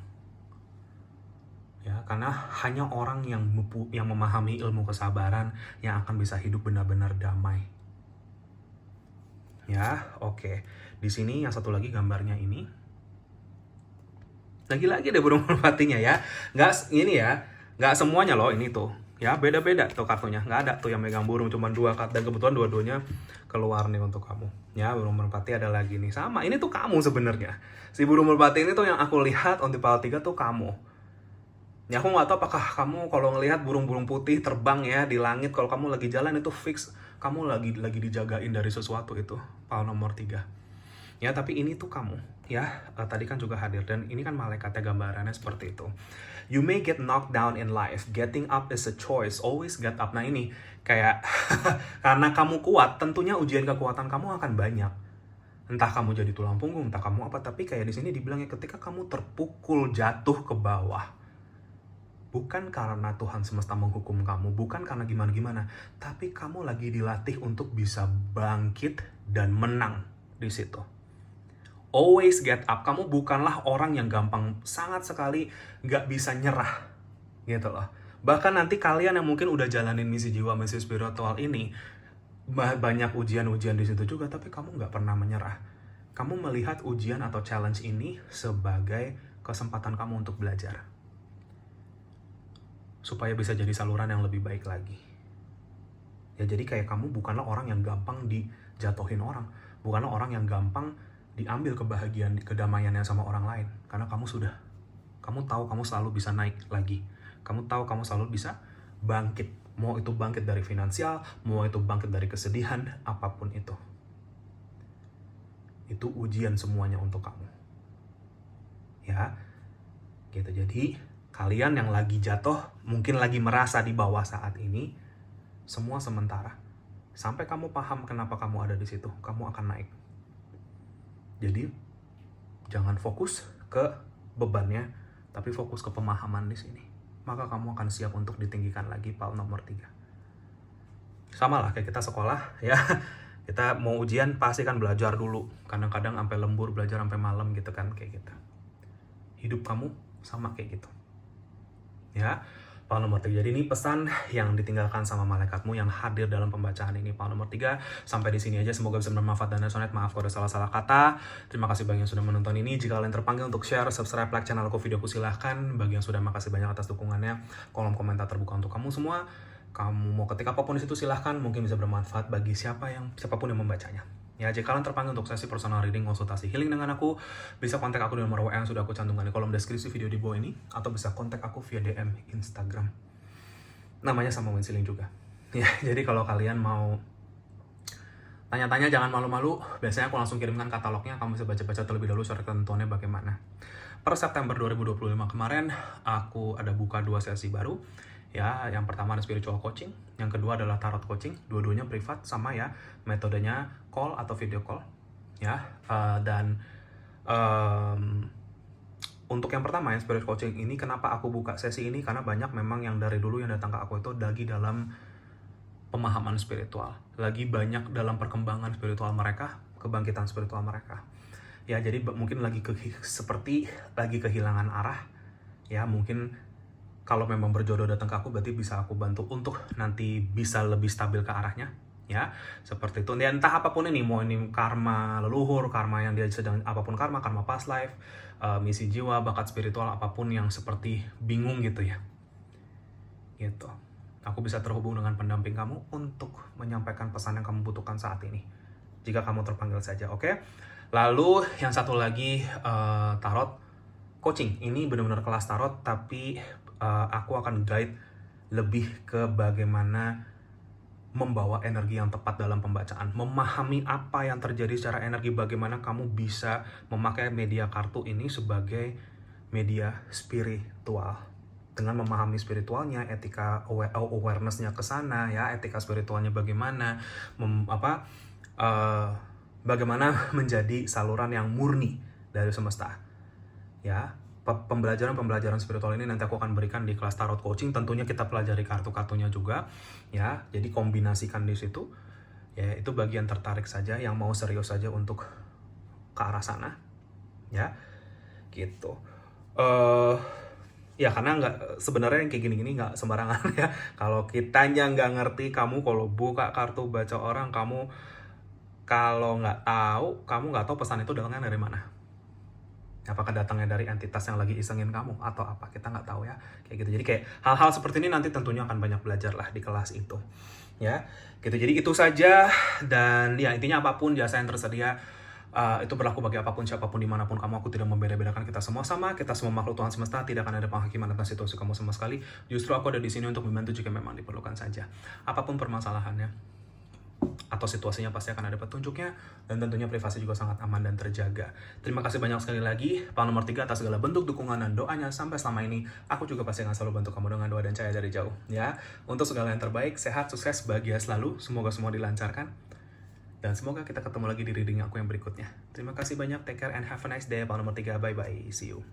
Ya, karena hanya orang yang memahami ilmu kesabaran yang akan bisa hidup benar-benar damai. Ya, oke. Di sini yang satu lagi gambarnya ini. Lagi-lagi deh burung merpatinya ya. Nggak semuanya loh ini tuh. Ya, beda-beda tuh kartunya. Nggak ada tuh yang megang burung, cuma 2 kartu. Dan kebetulan dua-duanya keluar nih untuk kamu. Ya, burung merpati ada lagi nih. Sama, ini tuh kamu sebenarnya. Si burung merpati ini tuh yang aku lihat on di pile 3 tuh kamu. Ya, aku nggak tahu apakah kamu kalau ngelihat burung-burung putih terbang ya di langit, kalau kamu lagi jalan itu fix kamu lagi dijagain dari sesuatu itu. Pile nomor 3. Ya, tapi ini tuh kamu. Ya, tadi kan juga hadir. Dan ini kan malaikatnya gambarannya seperti itu. You may get knocked down in life. Getting up is a choice. Always get up. Nah, ini kayak karena kamu kuat, tentunya ujian kekuatan kamu akan banyak. Entah kamu jadi tulang punggung, entah kamu apa. Tapi kayak di sini dibilangnya ketika kamu terpukul jatuh ke bawah, bukan karena Tuhan semesta menghukum kamu, bukan karena gimana-gimana, tapi kamu lagi dilatih untuk bisa bangkit dan menang di situ. Always get up. Kamu bukanlah orang yang gampang, sangat sekali gak bisa nyerah, gitu loh. Bahkan nanti kalian yang mungkin udah jalanin misi jiwa, misi spiritual ini, banyak ujian-ujian di situ juga, tapi kamu gak pernah menyerah. Kamu melihat ujian atau challenge ini sebagai kesempatan kamu untuk belajar, supaya bisa jadi saluran yang lebih baik lagi. Ya, jadi kayak kamu bukanlah orang yang gampang dijatuhin orang, bukanlah orang yang gampang diambil kebahagiaan, kedamaiannya sama orang lain, karena kamu tahu kamu selalu bisa naik lagi, kamu tahu kamu selalu bisa bangkit, mau itu bangkit dari finansial, mau itu bangkit dari kesedihan, apapun itu ujian semuanya untuk kamu. Ya, gitu. Jadi kalian yang lagi jatuh, mungkin lagi merasa di bawah saat ini, semua sementara. Sampai kamu paham kenapa kamu ada di situ, kamu akan naik. Jadi Jangan fokus ke bebannya, tapi fokus ke pemahaman di sini. Maka kamu akan siap untuk ditinggikan lagi PAL nomor 3. Sama lah kayak kita sekolah ya. Kita mau ujian pasti kan belajar dulu. Kadang-kadang sampai lembur, belajar sampai malam gitu kan kayak gitu. Hidup kamu sama kayak gitu. Ya. PAL nomor 3. Jadi ini pesan yang ditinggalkan sama malaikatmu yang hadir dalam pembacaan ini. PAL nomor 3. Sampai di sini aja. Semoga bisa bermanfaat dan resonate. Maaf kalau ada salah-salah kata. Terima kasih bagi yang sudah menonton ini. Jika kalian terpanggil untuk share, subscribe, like channelku, videoku, silahkan. Bagi yang sudah, makasih banyak atas dukungannya. Kolom komentar terbuka untuk kamu semua. Kamu mau ketik apapun di situ silahkan. Mungkin bisa bermanfaat bagi siapapun yang membacanya. Ya, jika kalian terpanggil untuk sesi personal reading, konsultasi healing dengan aku, bisa kontak aku di nomor WA yang sudah aku cantumkan di kolom deskripsi video di bawah ini, atau bisa kontak aku via DM Instagram. Namanya sama Winsiling juga. Ya, jadi kalau kalian mau tanya-tanya jangan malu-malu, biasanya aku langsung kirimkan katalognya, kamu bisa baca-baca terlebih dahulu syarat ketentuannya bagaimana. Per September 2025 kemarin, aku ada buka 2 sesi baru. Ya, yang pertama ada spiritual coaching, yang kedua adalah tarot coaching, dua-duanya privat sama ya, metodenya call atau video call, ya. Untuk yang pertama ya, spirit coaching ini, kenapa aku buka sesi ini, karena banyak memang yang dari dulu yang datang ke aku itu lagi dalam pemahaman spiritual, lagi banyak dalam perkembangan spiritual mereka, kebangkitan spiritual mereka. Ya, jadi mungkin seperti lagi kehilangan arah, ya mungkin. Kalau memang berjodoh datang ke aku, berarti bisa aku bantu untuk nanti bisa lebih stabil ke arahnya, ya seperti itu. Ya, entah apapun ini, mau ini karma leluhur, karma yang dia sedang, apapun karma past life, misi jiwa, bakat spiritual, apapun yang seperti bingung gitu ya, gitu. Aku bisa terhubung dengan pendamping kamu untuk menyampaikan pesan yang kamu butuhkan saat ini, jika kamu terpanggil saja, oke? Lalu yang satu lagi, tarot coaching. Ini benar-benar kelas tarot, tapi aku akan guide lebih ke bagaimana membawa energi yang tepat dalam pembacaan, memahami apa yang terjadi secara energi, bagaimana kamu bisa memakai media kartu ini sebagai media spiritual. Dengan memahami spiritualnya, etika awareness-nya ke sana ya, etika spiritualnya bagaimana, bagaimana menjadi saluran yang murni dari semesta. Ya, pembelajaran spiritual ini nanti aku akan berikan di kelas tarot coaching. Tentunya kita pelajari kartu-kartunya juga, ya. Jadi kombinasikan di situ. Ya, itu bagian tertarik saja, yang mau serius saja untuk ke arah sana, ya. Gitu. Ya karena sebenarnya yang kayak gini-gini nggak sembarangan ya. Kalau kitanya nggak ngerti, kamu kalau buka kartu baca orang, kamu kalau nggak tahu pesan itu datangnya dari mana. Apakah datangnya dari entitas yang lagi isengin kamu atau apa, kita nggak tahu ya, kayak gitu. Jadi kayak hal-hal seperti ini nanti tentunya akan banyak belajar lah di kelas itu, ya gitu. Jadi itu saja, dan ya intinya apapun jasa yang tersedia itu berlaku bagi apapun, siapapun, dimanapun kamu. Aku tidak membeda-bedakan, kita semua sama, kita semua makhluk Tuhan semesta, tidak akan ada penghakiman atas situasi kamu sama sekali. Justru aku ada di sini untuk membantu jika memang diperlukan saja. Apapun permasalahannya atau situasinya, pasti akan ada petunjuknya, dan tentunya privasi juga sangat aman dan terjaga. Terima kasih banyak sekali lagi PAL nomor 3 atas segala bentuk dukungan dan doanya sampai selama ini. Aku juga pasti akan selalu bantu kamu dengan doa dan cahaya dari jauh, ya. Untuk segala yang terbaik, sehat, sukses, bahagia selalu, semoga semua dilancarkan, dan semoga kita ketemu lagi di reading aku yang berikutnya. Terima kasih banyak, take care and have a nice day. PAL nomor 3, bye bye, see you.